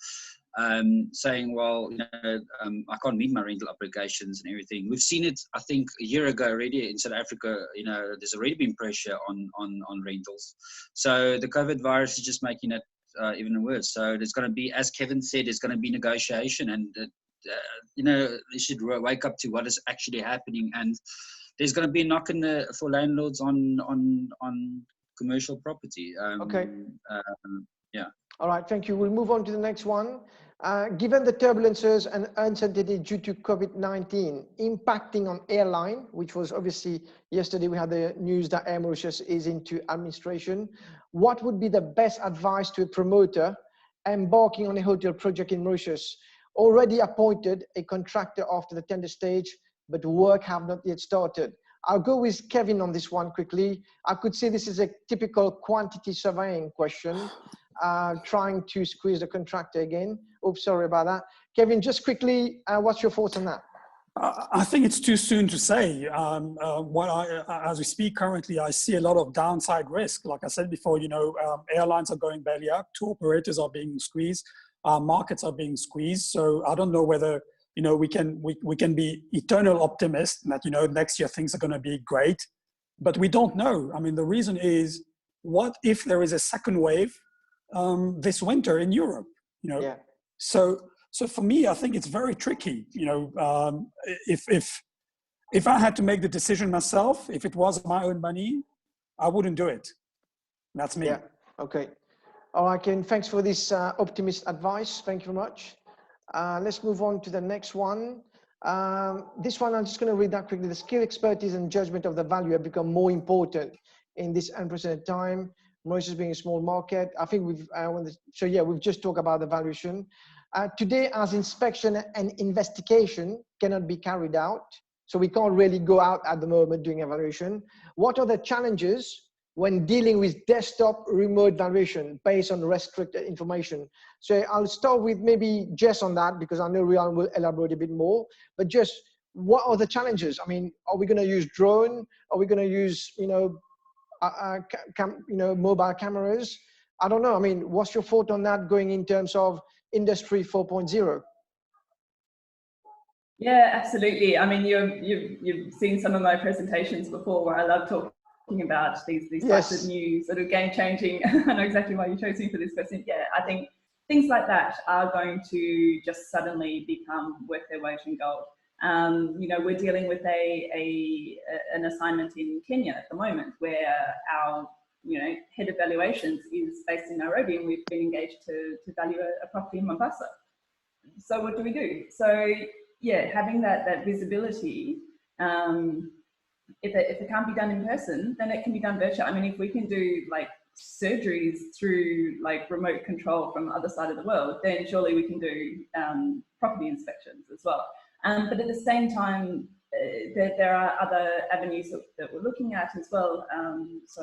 saying, well, you know, I can't meet my rental obligations and everything. We've seen it, I think, a year ago already in South Africa. You know, there's already been pressure on rentals. So the COVID virus is just making it even worse. So there's going to be, as Kevin said, there's going to be negotiation, and you know, you should wake up to what is actually happening. And there's going to be a knock for landlords on commercial property. Okay. Yeah. All right, thank you. We'll move on to the next one. Given the turbulences and uncertainty due to COVID-19 impacting on airline, which was obviously yesterday we had the news that Air Mauritius is into administration, what would be the best advice to a promoter embarking on a hotel project in Mauritius? Already appointed a contractor after the tender stage, but work have not yet started. I'll go with Kevin on this one quickly. I could say this is a typical quantity surveying question, trying to squeeze the contractor again. Oops, sorry about that. Kevin, just quickly, what's your thoughts on that? I think it's too soon to say. As we speak currently, I see a lot of downside risk. Like I said before, airlines are going belly up, tour operators are being squeezed, markets are being squeezed. So I don't know whether we can be eternal optimists that next year things are going to be great, but we don't know. I mean, the reason is, what if there is a second wave this winter in Europe? Yeah. So for me, I think it's very tricky. If I had to make the decision myself, if it was my own money, I wouldn't do it. That's me. Yeah. Okay. All right, Ken. Thanks for this optimist advice. Thank you very much. Let's move on to the next one. This one, I'm just going to read that quickly. The skill, expertise, and judgment of the valuer become more important in this unprecedented time. Mauritius being a small market, I think we've just talked about the valuation. Today, as inspection and investigation cannot be carried out, so we can't really go out at the moment doing evaluation. What are the challenges when dealing with desktop remote valuation based on restricted information? So I'll start with maybe Jess on that, because I know Rian will elaborate a bit more, but just what are the challenges? I mean, are we going to use drone? Are we going to use, mobile cameras? I don't know. I mean, what's your thought on that going in terms of Industry 4.0? Yeah, absolutely. I mean, you've seen some of my presentations before where I love talking about these Yes. types of new sort of game-changing. I know exactly why you chose me for this question. Yeah, I think things like that are going to just suddenly become worth their weight in gold. We're dealing with an assignment in Kenya at the moment where our head of valuations is based in Nairobi, and we've been engaged to value a property in Mombasa. So what do we do? So yeah, having that visibility, if it can't be done in person, then it can be done virtual. I mean, if we can do like surgeries through like remote control from the other side of the world, then surely we can do property inspections as well. But at the same time, there are other avenues that we're looking at as well. So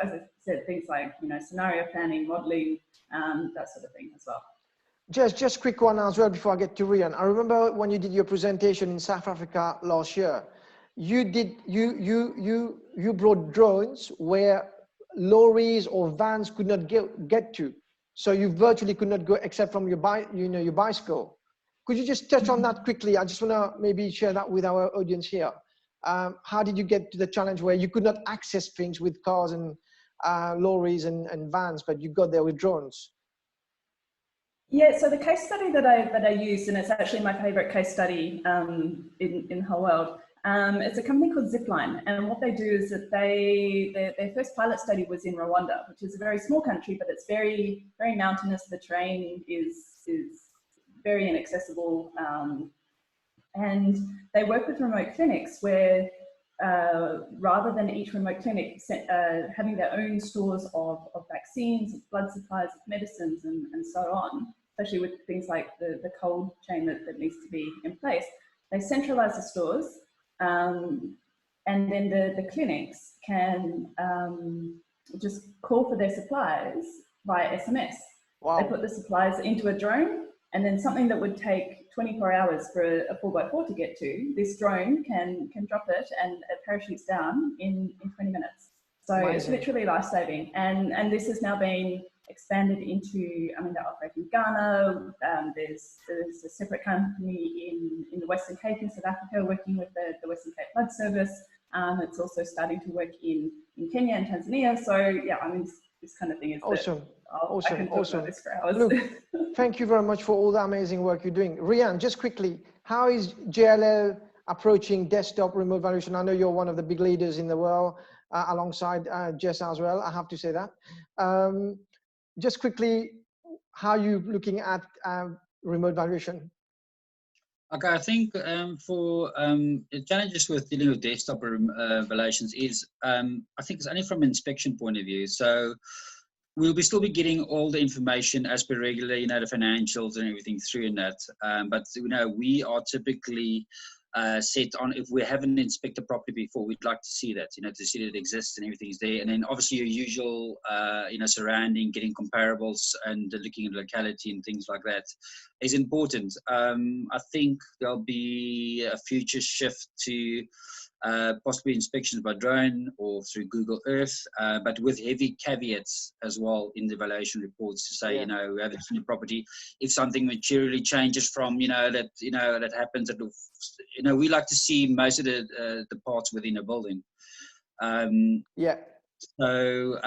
as I said, things like scenario planning, modelling, that sort of thing as well. Just quick one as well before I get to Rian. I remember when you did your presentation in South Africa last year, you brought drones where lorries or vans could not get to, so you virtually could not go except from your bicycle. Could you just touch on that quickly? I just want to maybe share that with our audience here. How did you get to the challenge where you could not access things with cars and lorries and vans, but you got there with drones? Yeah, so the case study that I used, and it's actually my favorite case study in the whole world, it's a company called Zipline, and what they do is that their first pilot study was in Rwanda, which is a very small country, but it's very, very mountainous. The terrain is very inaccessible, and they work with remote clinics where rather than each remote clinic having their own stores of vaccines, of blood supplies, of medicines, and so on, especially with things like the cold chain that needs to be in place, they centralize the stores, and then the clinics can just call for their supplies via SMS. Wow. They put the supplies into a drone, and then something that would take 24 hours for a 4x4 to get to, this drone can drop it and it parachutes down in 20 minutes. So amazing. It's literally life-saving. And this has now been expanded into, I mean, they operate in Ghana. There's a separate company in the Western Cape in South Africa working with the Western Cape Blood Service. It's also starting to work in Kenya and Tanzania. So yeah, I mean, this kind of thing is awesome. Awesome. This for hours. Look, thank you very much for all the amazing work you're doing. Rian, just quickly, how is JLL approaching desktop remote valuation. I know you're one of the big leaders in the world, alongside Jess as well, I have to say that. Just quickly, how are you looking at remote valuation? Okay, I think for the challenges with dealing with desktop valuations is, I think it's only from an inspection point of view. So we'll still be getting all the information as per regular, you know, the financials and everything through in that. But, you know, we are typically set on, if we haven't inspected property before, we'd like to see that, you know, to see that it exists and everything's there. And then obviously your usual, you know, surrounding, getting comparables and looking at locality and things like that is important. I think there'll be a future shift to possibly inspections by drone or through Google Earth, but with heavy caveats as well in the valuation reports to say, you know, we haven't seen a property. If something materially changes from, you know, that happens, you know, we like to see most of the parts within a building. So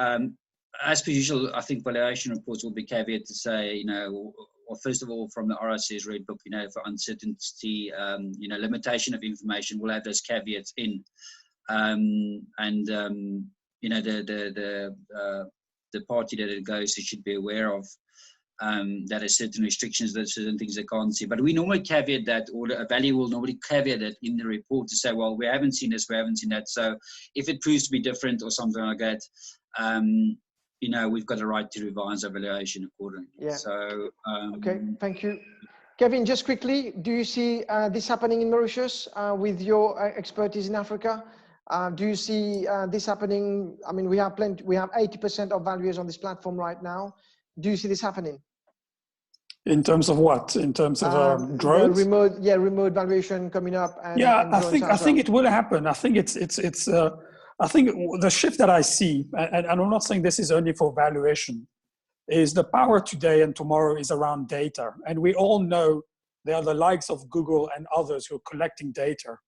as per usual, I think valuation reports will be caveat to say, you know, or first of all, from the RICS Red Book, you know, for uncertainty, you know, limitation of information, we'll have those caveats in. You know, the party that it goes to should be aware of that there's certain restrictions, there's certain things they can't see. But we normally caveat that, or a value will normally caveat that in the report to say, well, we haven't seen this, we haven't seen that. So if it proves to be different or something like that, you know, we've got a right to revise our valuation accordingly. So, okay, thank you. Kevin, just quickly, do you see this happening in Mauritius with your expertise in Africa? Do you see this happening? I mean, we have 80% of valuers on this platform right now. Do you see this happening? In terms of what? In terms of drones? Remote valuation coming up. And, and I think it will happen. I think I think the shift that I see, and I'm not saying this is only for valuation, is the power today and tomorrow is around data. And we all know there are the likes of Google and others who are collecting data.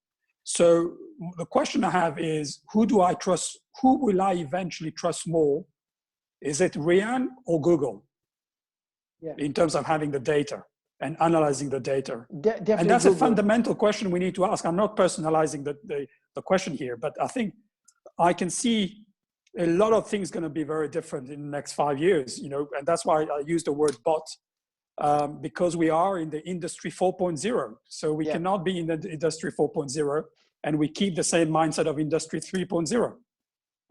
So the question I have is, who do I trust? Who will I eventually trust more? Is it Rian or Google? In terms of having the data and analyzing the data. And that's Google. A fundamental question we need to ask. I'm not personalizing the question here, but I think I can see a lot of things going to be very different in the next 5 years, you know, and that's why I use the word bot, because we are in the industry 4.0. So we cannot be in the industry 4.0 and we keep the same mindset of industry 3.0.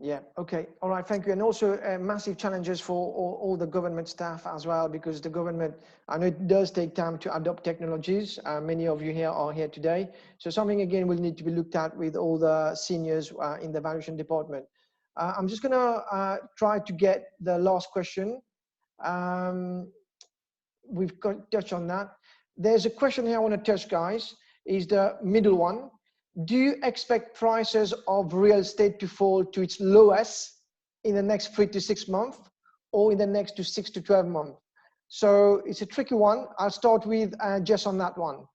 Yeah, okay, all right, thank you. And also massive challenges for all the government staff as well, because the government, I know it does take time to adopt technologies. Many of you here are here today. So something, again, will need to be looked at with all the seniors in the valuation department. I'm just gonna try to get the last question. We've got touch on that. There's a question here I want to touch, guys, is the middle one. Do you expect prices of real estate to fall to its lowest in the next 3 to 6 months or in the next 6 to 12 months? So it's a tricky one. I'll start with Jess on that one.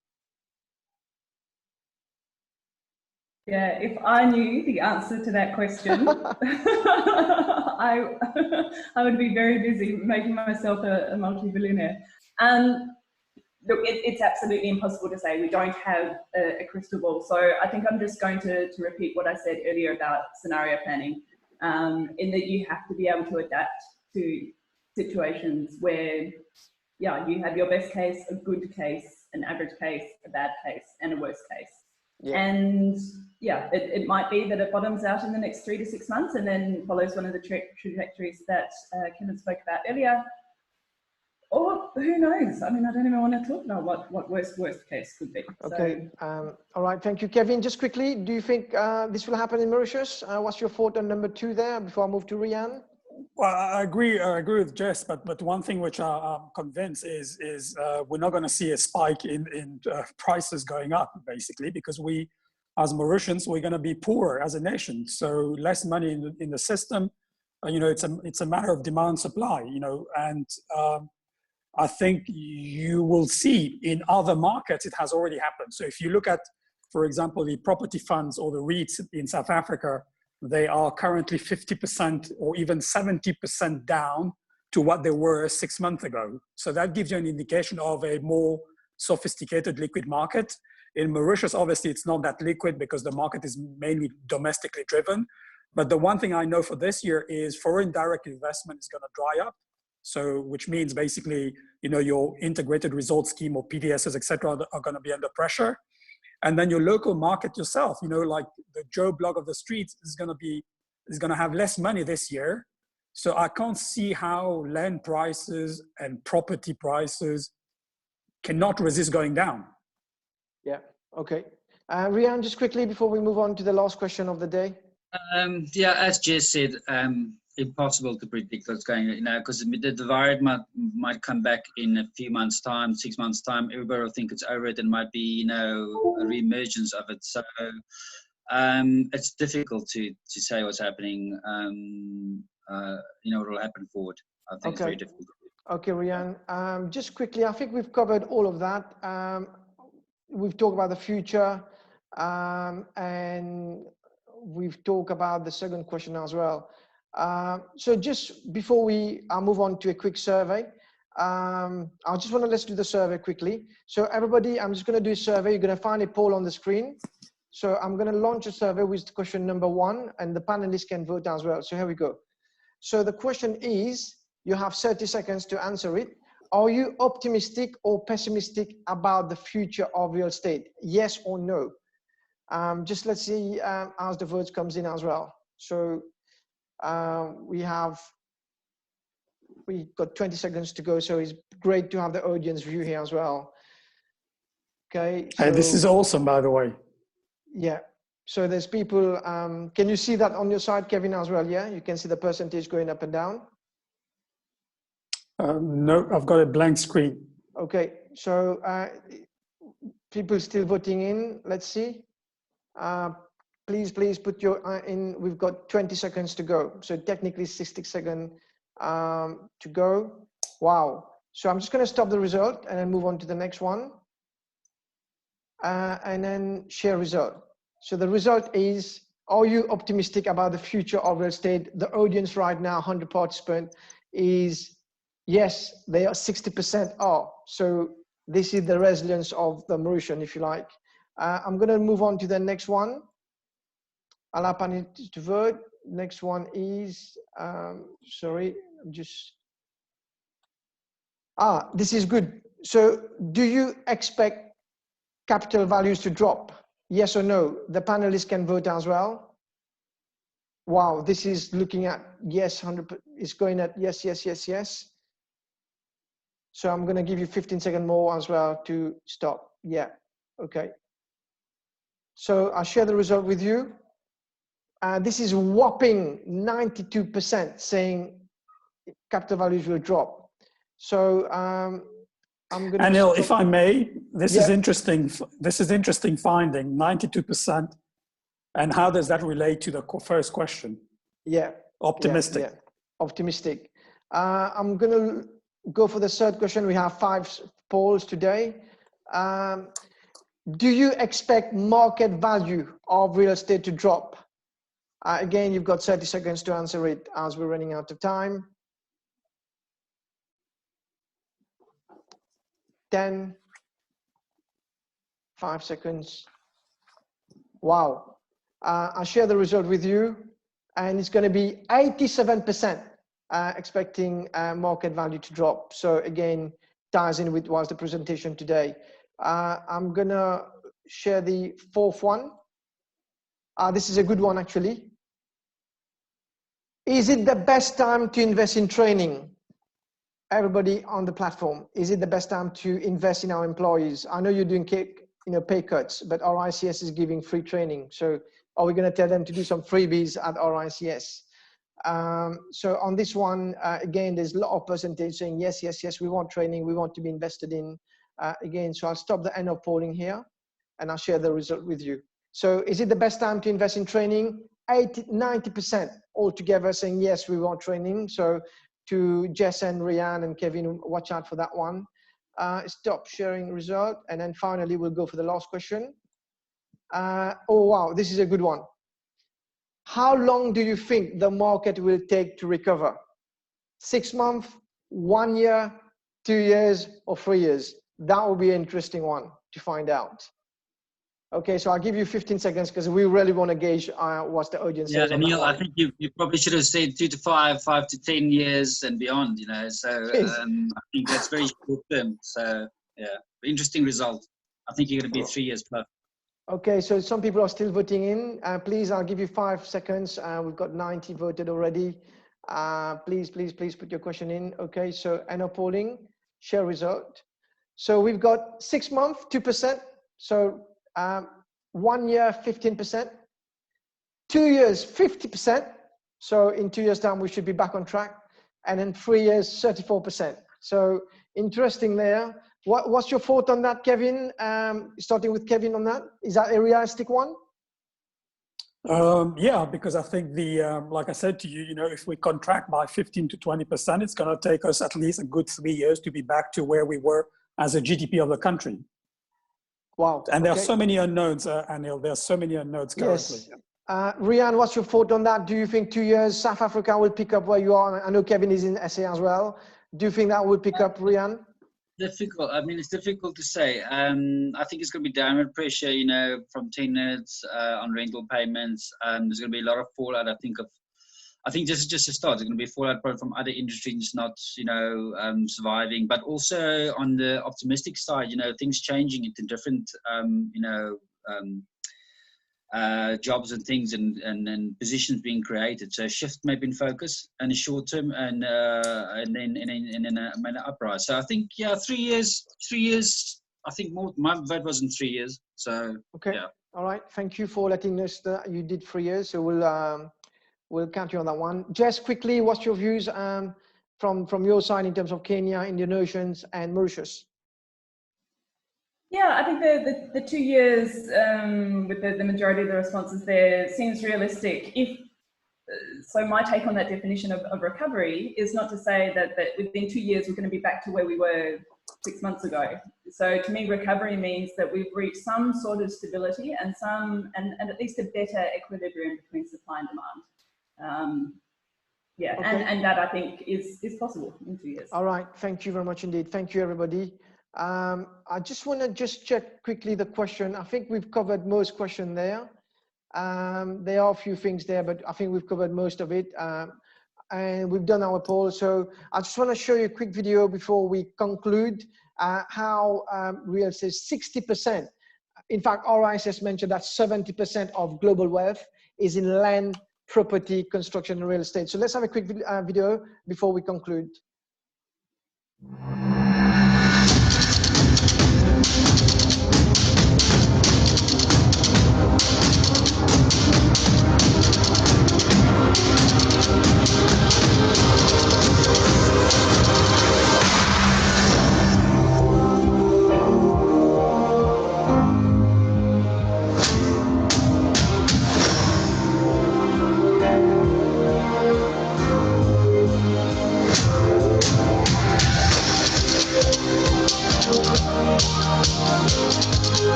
Yeah, if I knew the answer to that question, I would be very busy making myself a multi-billionaire. Look, it's absolutely impossible to say. We don't have a crystal ball. So I think I'm just going to repeat what I said earlier about scenario planning, in that you have to be able to adapt to situations where, yeah, you have your best case, a good case, an average case, a bad case, and a worst case. Yeah. And yeah, it might be that it bottoms out in the next 3 to 6 months and then follows one of the trajectories that Kevin spoke about earlier. Or who knows? I mean, I don't even want to talk about what worst case could be. Okay. So, all right. Thank you, Kevin. Just quickly, do you think this will happen in Mauritius? What's your thought on number 2 there before I move to Rian? Well, I agree with Jess, but one thing which I'm convinced is we're not going to see a spike in prices going up, basically, because we, as Mauritians, we're going to be poorer as a nation. So less money in the system. You know, it's a matter of demand supply. You know, and I think you will see in other markets, it has already happened. So if you look at, for example, the property funds or the REITs in South Africa, they are currently 50% or even 70% down to what they were 6 months ago. So that gives you an indication of a more sophisticated liquid market. In Mauritius, obviously, it's not that liquid because the market is mainly domestically driven. But the one thing I know for this year is foreign direct investment is going to dry up. So, which means basically, you know, your integrated results scheme or PDSs, et cetera, are going to be under pressure. And then your local market yourself, you know, like the Joe Blog of the streets is going to have less money this year. So I can't see how land prices and property prices cannot resist going down. Yeah, okay. Rian, just quickly before we move on to the last question of the day. Yeah, as Jess said, impossible to predict what's going, you know, because the virus might come back in a few months' time, 6 months' time. Everybody will think it's over it and might be, you know, a re-emergence of it. So it's difficult to say what's happening, you know, what will happen forward. I think it's very difficult. Okay, Rian. Just quickly, I think we've covered all of that. We've talked about the future, and we've talked about the second question as well. So just before we move on to a quick survey, I just want to let's do the survey quickly. So everybody, I'm just going to do a survey. You're going to find a poll on the screen. So I'm going to launch a survey with question number 1, and the panelists can vote as well. So here we go. So the question is, you have 30 seconds to answer it. Are you optimistic or pessimistic about the future of real estate? Yes or no? Just let's see as the votes comes in as well. So we got 20 seconds to go. So it's great to have the audience view here as well. Okay. So, hey, this is awesome, by the way. Yeah. So there's people, can you see that on your side, Kevin, as well? Yeah, you can see the percentage going up and down. No, I've got a blank screen. Okay, so people still voting in. Let's see. Please put your in. We've got 20 seconds to go. So technically 60 seconds to go. Wow. So I'm just going to stop the result and then move on to the next one. And then share result. So the result is, are you optimistic about the future of real estate? The audience right now, 100 participants, is yes, they are 60% are. So this is the resilience of the Mauritian, if you like. I'm going to move on to the next one. Allow panelists to vote. Next one is, sorry, I'm just, this is good. So do you expect capital values to drop? Yes or no? The panelists can vote as well. Wow, this is looking at yes, 100%, it's going at yes, yes, yes, yes. So I'm going to give you 15 seconds more as well to stop. Yeah, okay. So I'll share the result with you. This is whopping 92% saying capital values will drop. So I'm going to— Anil, if I may, this is interesting. This is interesting finding, 92%. And how does that relate to the first question? Yeah. Optimistic. Yeah. Optimistic. I'm going to go for the third question. We have 5 polls today. Do you expect market value of real estate to drop? Again, you've got 30 seconds to answer it as we're running out of time. 10, 5 seconds. Wow. I'll share the result with you, and it's going to be 87% expecting market value to drop. So again, ties in with what's the presentation today. I'm going to share the 4th one. This is a good one, actually. Is it the best time to invest in training? Everybody on the platform, is it the best time to invest in our employees? I know you're doing pay cuts, but RICS is giving free training. So are we going to tell them to do some freebies at RICS? So on this one, again, there's a lot of percentage saying yes, yes, yes, we want training, we want to be invested in. Again, so I'll stop the end of polling here and I'll share the result with you. So is it the best time to invest in training? 90% altogether saying yes, we want training. So to Jess and Rian and Kevin, watch out for that one. Stop sharing result. And then finally, we'll go for the last question. Oh, wow, this is a good one. How long do you think the market will take to recover? 6 months, 1 year, 2 years, or 3 years? That will be an interesting one to find out. Okay, so I'll give you 15 seconds because we really want to gauge what the audience Yeah, says on that Neil, I one. think you probably should have said 2 to 5, 5 to 10 years and beyond, you know, so I think that's very short term. So yeah, interesting result. I think you're going to be 3 years plus. Okay, so some people are still voting in. Please, I'll give you 5 seconds. We've got 90 voted already. Please put your question in. Okay, so end of polling, share result. So we've got 6 months, 2%. So 1 year, 15%. 2 years, 50%. So in 2 years' time, we should be back on track. And in 3 years, 34%. So interesting there. What's your thought on that, Kevin? Starting with Kevin on that. Is that a realistic one? Yeah, because I think like I said to you, you know, if we contract by 15 to 20%, it's going to take us at least a good 3 years to be back to where we were as a GDP of the country. Wow. And there are so many unknowns, Anil. There are so many unknowns currently. Yes. Rian, what's your thought on that? Do you think 2 years South Africa will pick up where you are? I know Kevin is in SA as well. Do you think that will pick up, Rian? Difficult. I mean, it's difficult to say. I think it's going to be downward pressure, you know, from tenants on rental payments. There's going to be a lot of fallout. I think this is just a start. There's going to be fallout probably from other industries not, you know, surviving. But also on the optimistic side, you know, things changing into different, you know, jobs and things and positions being created. So a shift maybe in focus and a short term and then an uprise. So I think, yeah, 3 years, I think more, my vote was in 3 years. So, okay. Yeah. All right. Thank you for letting us know you did 3 years. So we'll count you on that one. Jess, quickly, what's your views from your side in terms of Kenya, Indian Oceans and Mauritius? Yeah, I think the 2 years with the majority of the responses there seems realistic. So my take on that definition of recovery is not to say that within 2 years we're going to be back to where we were 6 months ago. So to me, recovery means that we've reached some sort of stability and at least a better equilibrium between supply and demand. Yeah, okay. and that I think is possible in 2 years. All right, thank you very much indeed. Thank you, everybody. I just want to check quickly the question. I think we've covered most question there. There are a few things there, but I think we've covered most of it. And we've done our poll. So I just want to show you a quick video before we conclude how real estate 60%. In fact, RIS mentioned that 70% of global wealth is in land, property, construction, and real estate. So let's have a quick video before we conclude.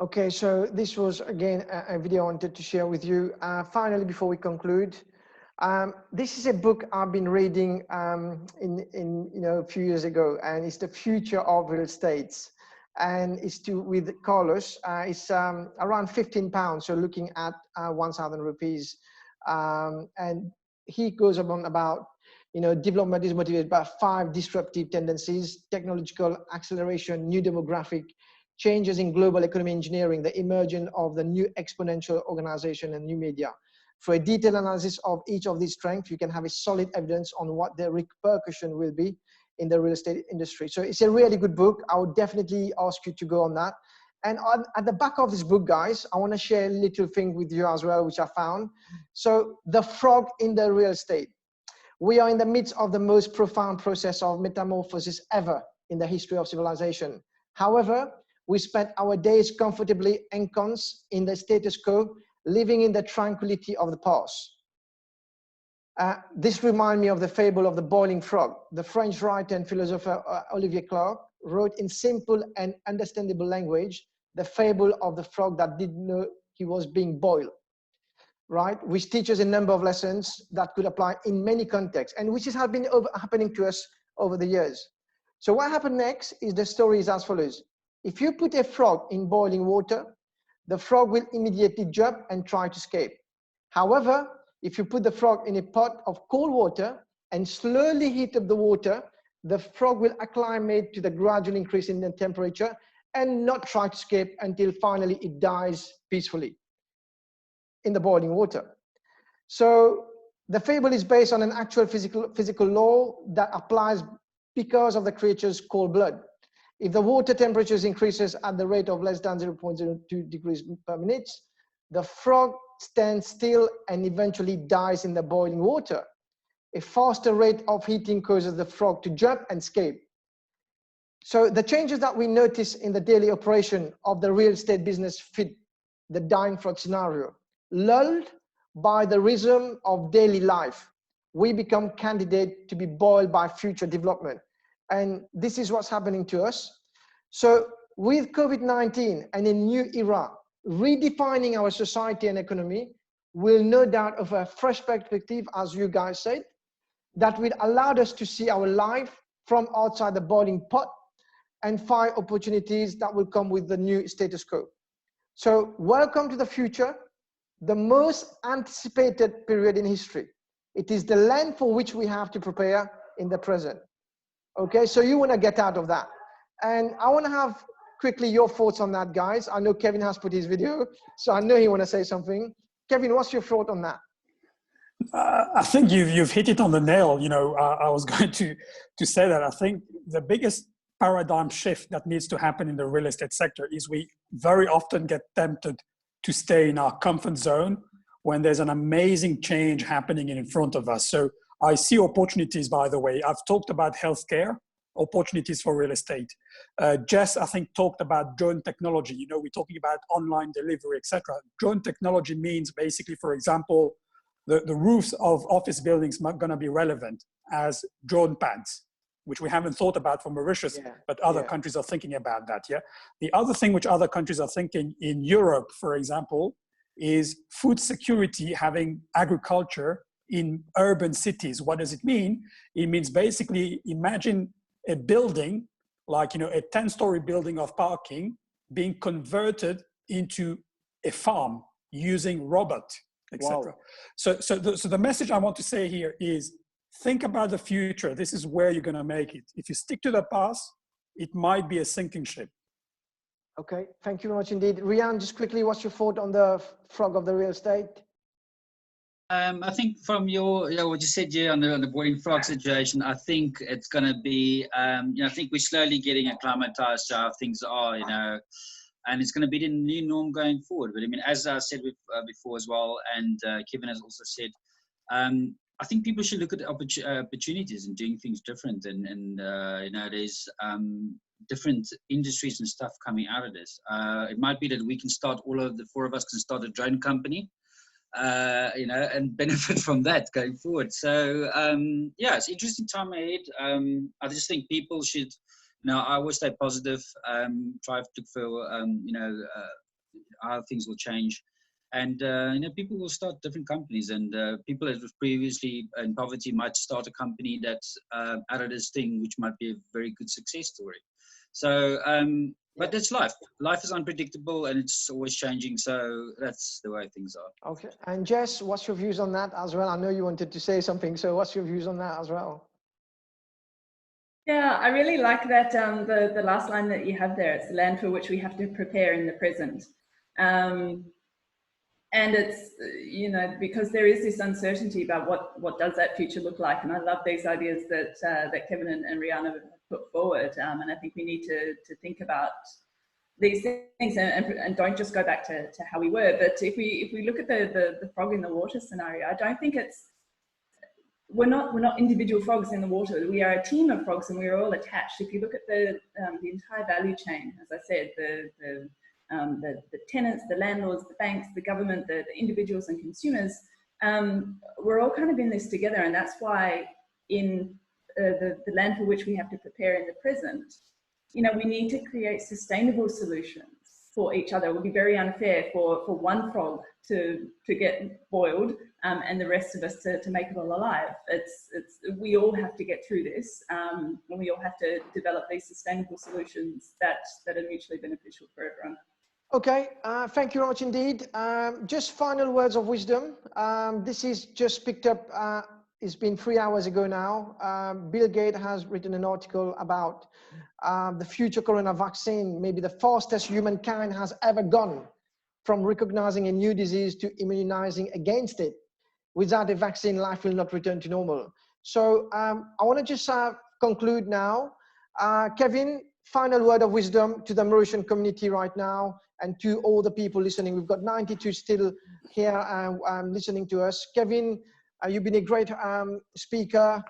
Okay, so this was again a video I wanted to share with you. Finally, before we conclude, this is a book I've been reading a few years ago, and it's The Future of Real Estate, and it's with Carlos. It's around £15, so looking at 1,000 rupees, and he goes on about development is motivated by 5 disruptive tendencies: technological acceleration, new demographic, changes in global economy engineering, the emergence of the new exponential organization and new media. For a detailed analysis of each of these strengths, you can have a solid evidence on what the repercussion will be in the real estate industry. So it's a really good book. I would definitely ask you to go on that. And at the back of this book, guys, I want to share a little thing with you as well, which I found. So the frog in the real estate. We are in the midst of the most profound process of metamorphosis ever in the history of civilization. However, we spent our days comfortably ensconced in the status quo, living in the tranquility of the past. This reminds me of the fable of the boiling frog. The French writer and philosopher Olivier Clarke wrote in simple and understandable language the fable of the frog that didn't know he was being boiled, right? Which teaches a number of lessons that could apply in many contexts, and which has been happening to us over the years. So what happened next is the story is as follows. If you put a frog in boiling water, the frog will immediately jump and try to escape. However, if you put the frog in a pot of cold water and slowly heat up the water, the frog will acclimate to the gradual increase in the temperature and not try to escape until finally it dies peacefully in the boiling water. So the fable is based on an actual physical law that applies because of the creature's cold blood. If the water temperature increases at the rate of less than 0.02 degrees per minute, the frog stands still and eventually dies in the boiling water. A faster rate of heating causes the frog to jump and escape. So the changes that we notice in the daily operation of the real estate business fit the dying frog scenario. Lulled by the rhythm of daily life, we become candidate to be boiled by future development. And this is what's happening to us. So with COVID-19 and a new era, redefining our society and economy will no doubt offer a fresh perspective, as you guys said, that will allow us to see our life from outside the boiling pot and find opportunities that will come with the new status quo. So welcome to the future, the most anticipated period in history. It is the land for which we have to prepare in the present. Okay, so you want to get out of that. And I want to have quickly your thoughts on that, guys. I know Kevin has put his video, so I know you want to say something. Kevin, what's your thought on that? I think you've hit it on the nail. I was going to say that. I think the biggest paradigm shift that needs to happen in the real estate sector is we very often get tempted to stay in our comfort zone when there's an amazing change happening in front of us. So I see opportunities, by the way. I've talked about healthcare, opportunities for real estate. Jess, I think, talked about drone technology. We're talking about online delivery, etc. Drone technology means basically, for example, the roofs of office buildings are going to be relevant as drone pads, which we haven't thought about for Mauritius, but other countries are thinking about that. Yeah. The other thing which other countries are thinking in Europe, for example, is food security, having agriculture in urban cities. What does it mean? It means basically imagine a building, like a 10-story building of parking being converted into a farm using robot, etc. Wow. So the message I want to say here is think about the future. This is where you're going to make it. If you stick to the past, it might be a sinking ship. Okay, thank you very much indeed. Rian, just quickly, what's your thought on the frog of the real estate? I think from what you said here on the boiling frog situation, I think it's going to be, I think we're slowly getting acclimatized to how things are, and it's going to be the new norm going forward. But I mean, as I said before as well, and Kevin has also said, I think people should look at opportunities and doing things different, and there's different industries and stuff coming out of this. It might be that we can start, all of the 4 of us can start a drone company, and benefit from that going forward. So yeah, it's an interesting time ahead. I just think people should, I always stay positive, try to look for how things will change, and people will start different companies, and people that were previously in poverty might start a company that's out of this thing, which might be a very good success story. So But it's life. Life is unpredictable and it's always changing. So that's the way things are. Okay. And Jess, what's your views on that as well? I know you wanted to say something. So what's your views on that as well? Yeah, I really like that, the last line that you have there. It's the land for which we have to prepare in the present. And it's, you know, because there is this uncertainty about what does that future look like. And I love these ideas that, that Kevin and Rihanna have put forward. And I think we need to think about these things and don't just go back to how we were. But if we look at the frog in the water scenario, I don't think we're not individual frogs in the water. We are a team of frogs and we're all attached. If you look at the entire value chain, as I said, the tenants, the landlords, the banks, the government, the individuals and consumers, we're all kind of in this together. And that's why in the land for which we have to prepare in the present, you know, we need to create sustainable solutions for each other. It would be very unfair for one frog to get boiled and the rest of us to make it all alive. We all have to get through this, and we all have to develop these sustainable solutions that are mutually beneficial for everyone. Okay, thank you very much indeed. Just final words of wisdom. This is just picked up, it's been 3 hours ago now. Bill Gates has written an article about the future corona vaccine, maybe the fastest humankind has ever gone from recognizing a new disease to immunizing against it. Without a vaccine, life will not return to normal. So I want to just conclude now. Kevin, final word of wisdom to the Mauritian community right now and to all the people listening. We've got 92 still here listening to us. Kevin, you've been a great speaker.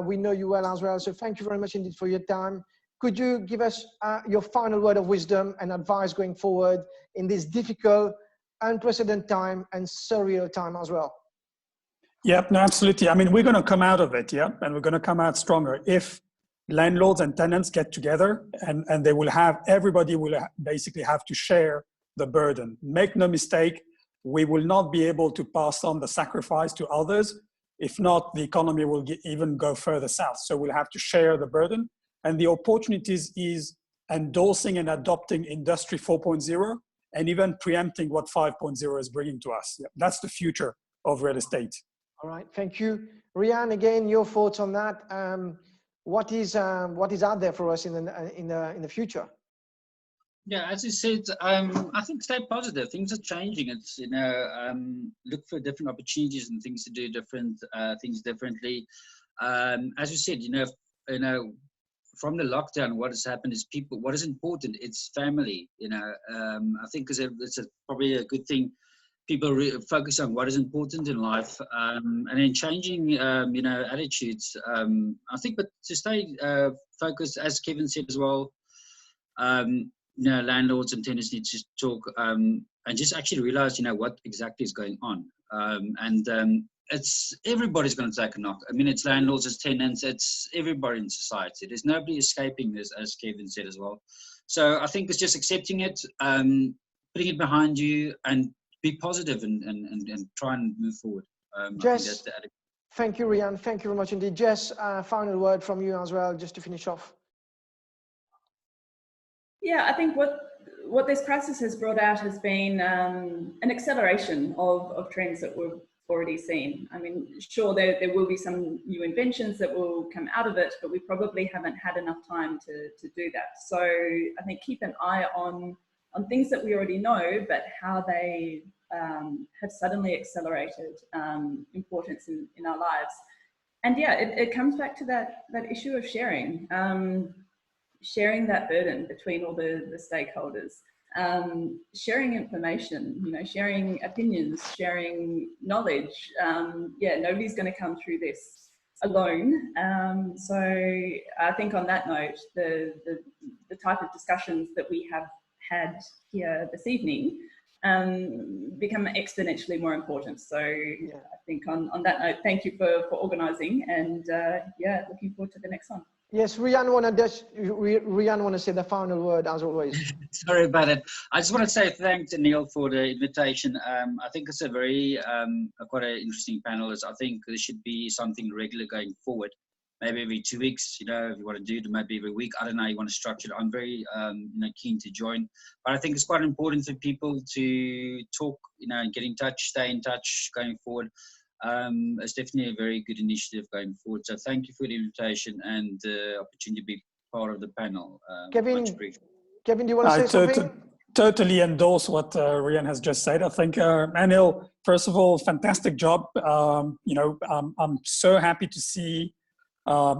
We know you well as well. So thank you very much indeed for your time. Could you give us your final word of wisdom and advice going forward in this difficult, unprecedented time and surreal time as well? Yep, no, absolutely. I mean, we're going to come out of it, yeah, and we're going to come out stronger if landlords and tenants get together and they will have, everybody will basically have to share the burden. Make no mistake, we will not be able to pass on the sacrifice to others. If not, the economy will even go further south. So we'll have to share the burden. And the opportunities is endorsing and adopting Industry 4.0 and even preempting what 5.0 is bringing to us. Yeah, that's the future of real estate. All right, thank you. Rian, again, your thoughts on that. What is out there for us in the future? Yeah, as you said, I think stay positive. Things are changing. It's, you know, look for different opportunities and things to do different things differently. As you said, you know, from the lockdown, what has happened is people. What is important? It's family. You know, I think it's probably a good thing. People focus on what is important in life, and then changing, you know, attitudes. I think, but to stay focused, as Kevin said as well. You know, landlords and tenants need to talk and just actually realize, you know, what exactly is going on. It's everybody's going to take a knock. I mean, it's landlords, it's tenants, it's everybody in society. There's nobody escaping this, as Kevin said as well. So I think it's just accepting it, putting it behind you, and be positive and try and move forward. Jess, thank you, Rian. Thank you very much indeed. Jess, final word from you as well, just to finish off. Yeah, I think what this crisis has brought out has been an acceleration of trends that we've already seen. I mean, sure, there will be some new inventions that will come out of it, but we probably haven't had enough time to do that. So I think keep an eye on things that we already know, but how they have suddenly accelerated importance in our lives. And yeah, it comes back to that issue of sharing. Sharing that burden between all the stakeholders, sharing information, you know, sharing opinions, sharing knowledge. Yeah, nobody's going to come through this alone. So I think on that note, the type of discussions that we have had here this evening become exponentially more important. So yeah, I think on that note, thank you for organising, and yeah, looking forward to the next one. Yes, Rian want to say the final word as always. Sorry about it. I just want to say thanks to Neil for the invitation. I think it's a very quite an interesting panel. I think there should be something regular going forward. maybe every 2 weeks, you know, if you want to do it, maybe every week. I don't know, you want to structure it. I'm very, you know, keen to join. But I think it's quite important for people to talk, you know, and get in touch, stay in touch going forward. It's definitely a very good initiative going forward. So thank you for the invitation and the opportunity to be part of the panel. Kevin, do you want to say something? Totally endorse what Rian has just said. I think, Anil, first of all, fantastic job. You know, I'm so happy to see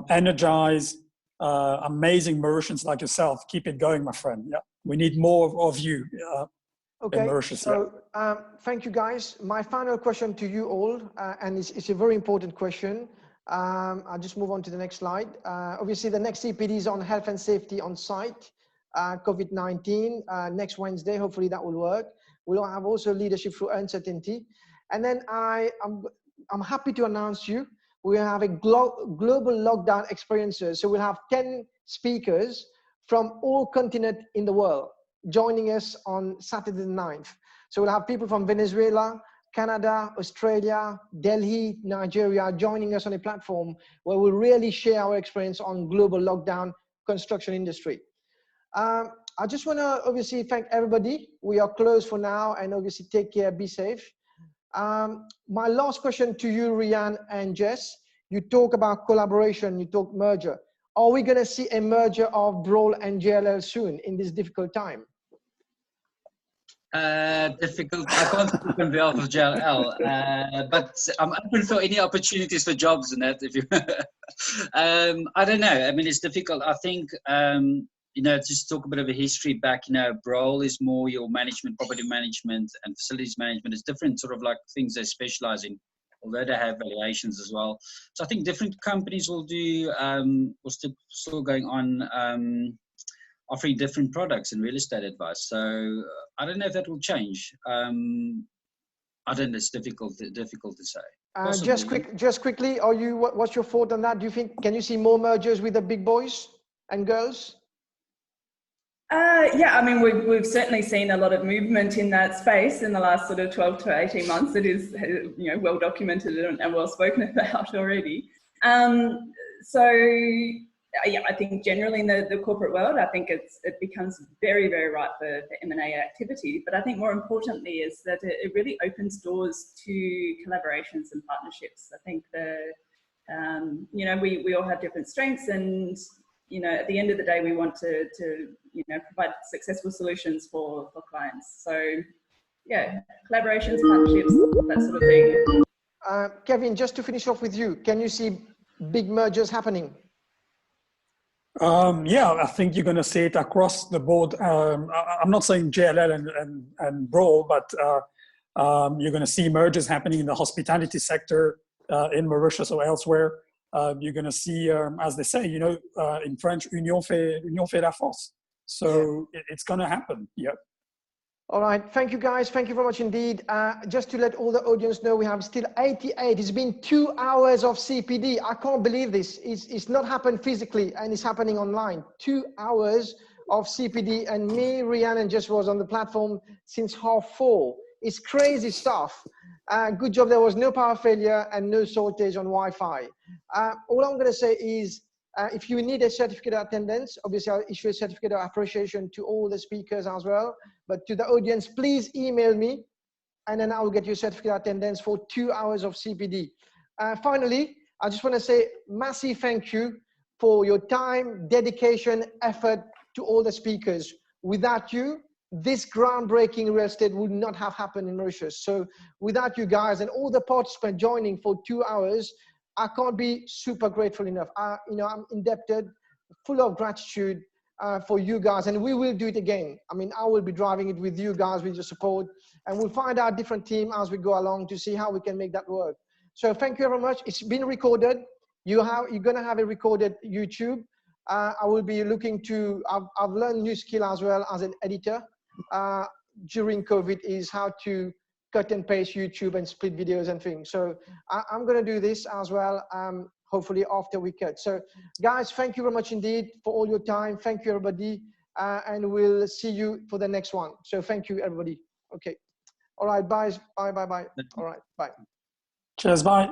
energized, amazing Mauritians like yourself. Keep it going, my friend. Yeah, we need more of you in Mauritius. So thank you, guys. My final question to you all, and it's a very important question. I'll just move on to the next slide. Obviously, the next CPD is on health and safety on site. COVID-19 next Wednesday. Hopefully that will work. We'll have also leadership through uncertainty. And then I'm happy to announce you, we have a global lockdown experiences. So we'll have 10 speakers from all continents in the world joining us on Saturday the 9th. So we'll have people from Venezuela, Canada, Australia, Delhi, Nigeria joining us on a platform where we'll really share our experience on global lockdown construction industry. I just want to obviously thank everybody. We are closed for now, and obviously take care, be safe. My last question to you, Rian and Jess, you talk about collaboration, you talk merger. Are we going to see a merger of Broll and JLL soon in this difficult time? Difficult. I can't speak on behalf of JLL, but I'm open for any opportunities for jobs and that. If you, I don't know. I mean, it's difficult. I think, you know, just talk a bit of a history back. You know, Broll is more your management, property management, and facilities management. It's different sort of like things they specialize in, although they have valuations as well. So I think different companies will do, will still going on. Offering different products and real estate advice. So I don't know if that will change. I don't know, it's difficult to say. Just quickly, what's your thought on that? Do you think, can you see more mergers with the big boys and girls? Yeah, I mean, we've certainly seen a lot of movement in that space in the last sort of 12 to 18 months. It is, you know, well documented and well spoken about already. So yeah, I think generally in the corporate world, I think it becomes very, very ripe for M&A activity. But I think more importantly is that it really opens doors to collaborations and partnerships. I think you know, we all have different strengths, and you know, at the end of the day, we want to you know, provide successful solutions for clients. So yeah, collaborations, partnerships, that sort of thing. Kevin, just to finish off with you, can you see big mergers happening? Yeah, I think you're going to see it across the board. I'm not saying JLL and Broll, but you're going to see mergers happening in the hospitality sector in Mauritius or elsewhere. You're going to see, as they say, you know, in French, union fait la force. So yeah, it's going to happen. Yeah. All right. Thank you, guys. Thank you very much indeed. Just to let all the audience know, we have still 88. It's been 2 hours of CPD. I can't believe this. It's not happened physically, and it's happening online. 2 hours of CPD, and me, Rian, and Jess was on the platform since 4:30. It's crazy stuff. Good job there was no power failure and no shortage on Wi-Fi. All I'm going to say is, if you need a certificate of attendance, obviously I'll issue a certificate of appreciation to all the speakers as well. But to the audience, please email me, and then I will get you a certificate of attendance for 2 hours of CPD. Finally, I just want to say massive thank you for your time, dedication, effort to all the speakers. Without you, this groundbreaking real estate would not have happened in Mauritius. So without you guys and all the participants joining for 2 hours, I can't be super grateful enough. You know, I'm indebted, full of gratitude for you guys, and we will do it again. I mean, I will be driving it with you guys, with your support, and we'll find our different team as we go along to see how we can make that work. So thank you very much. It's been recorded. You're going to have a recorded YouTube. I will be looking to, I've learned new skill as well as an editor during COVID, is how to cut and paste YouTube and split videos and things. So I'm going to do this as well, hopefully after we cut. So guys, thank you very much indeed for all your time. Thank you, everybody. And we'll see you for the next one. So thank you, everybody. Okay. All right. Bye. Bye. Bye. Bye. All right. Bye. Cheers. Bye.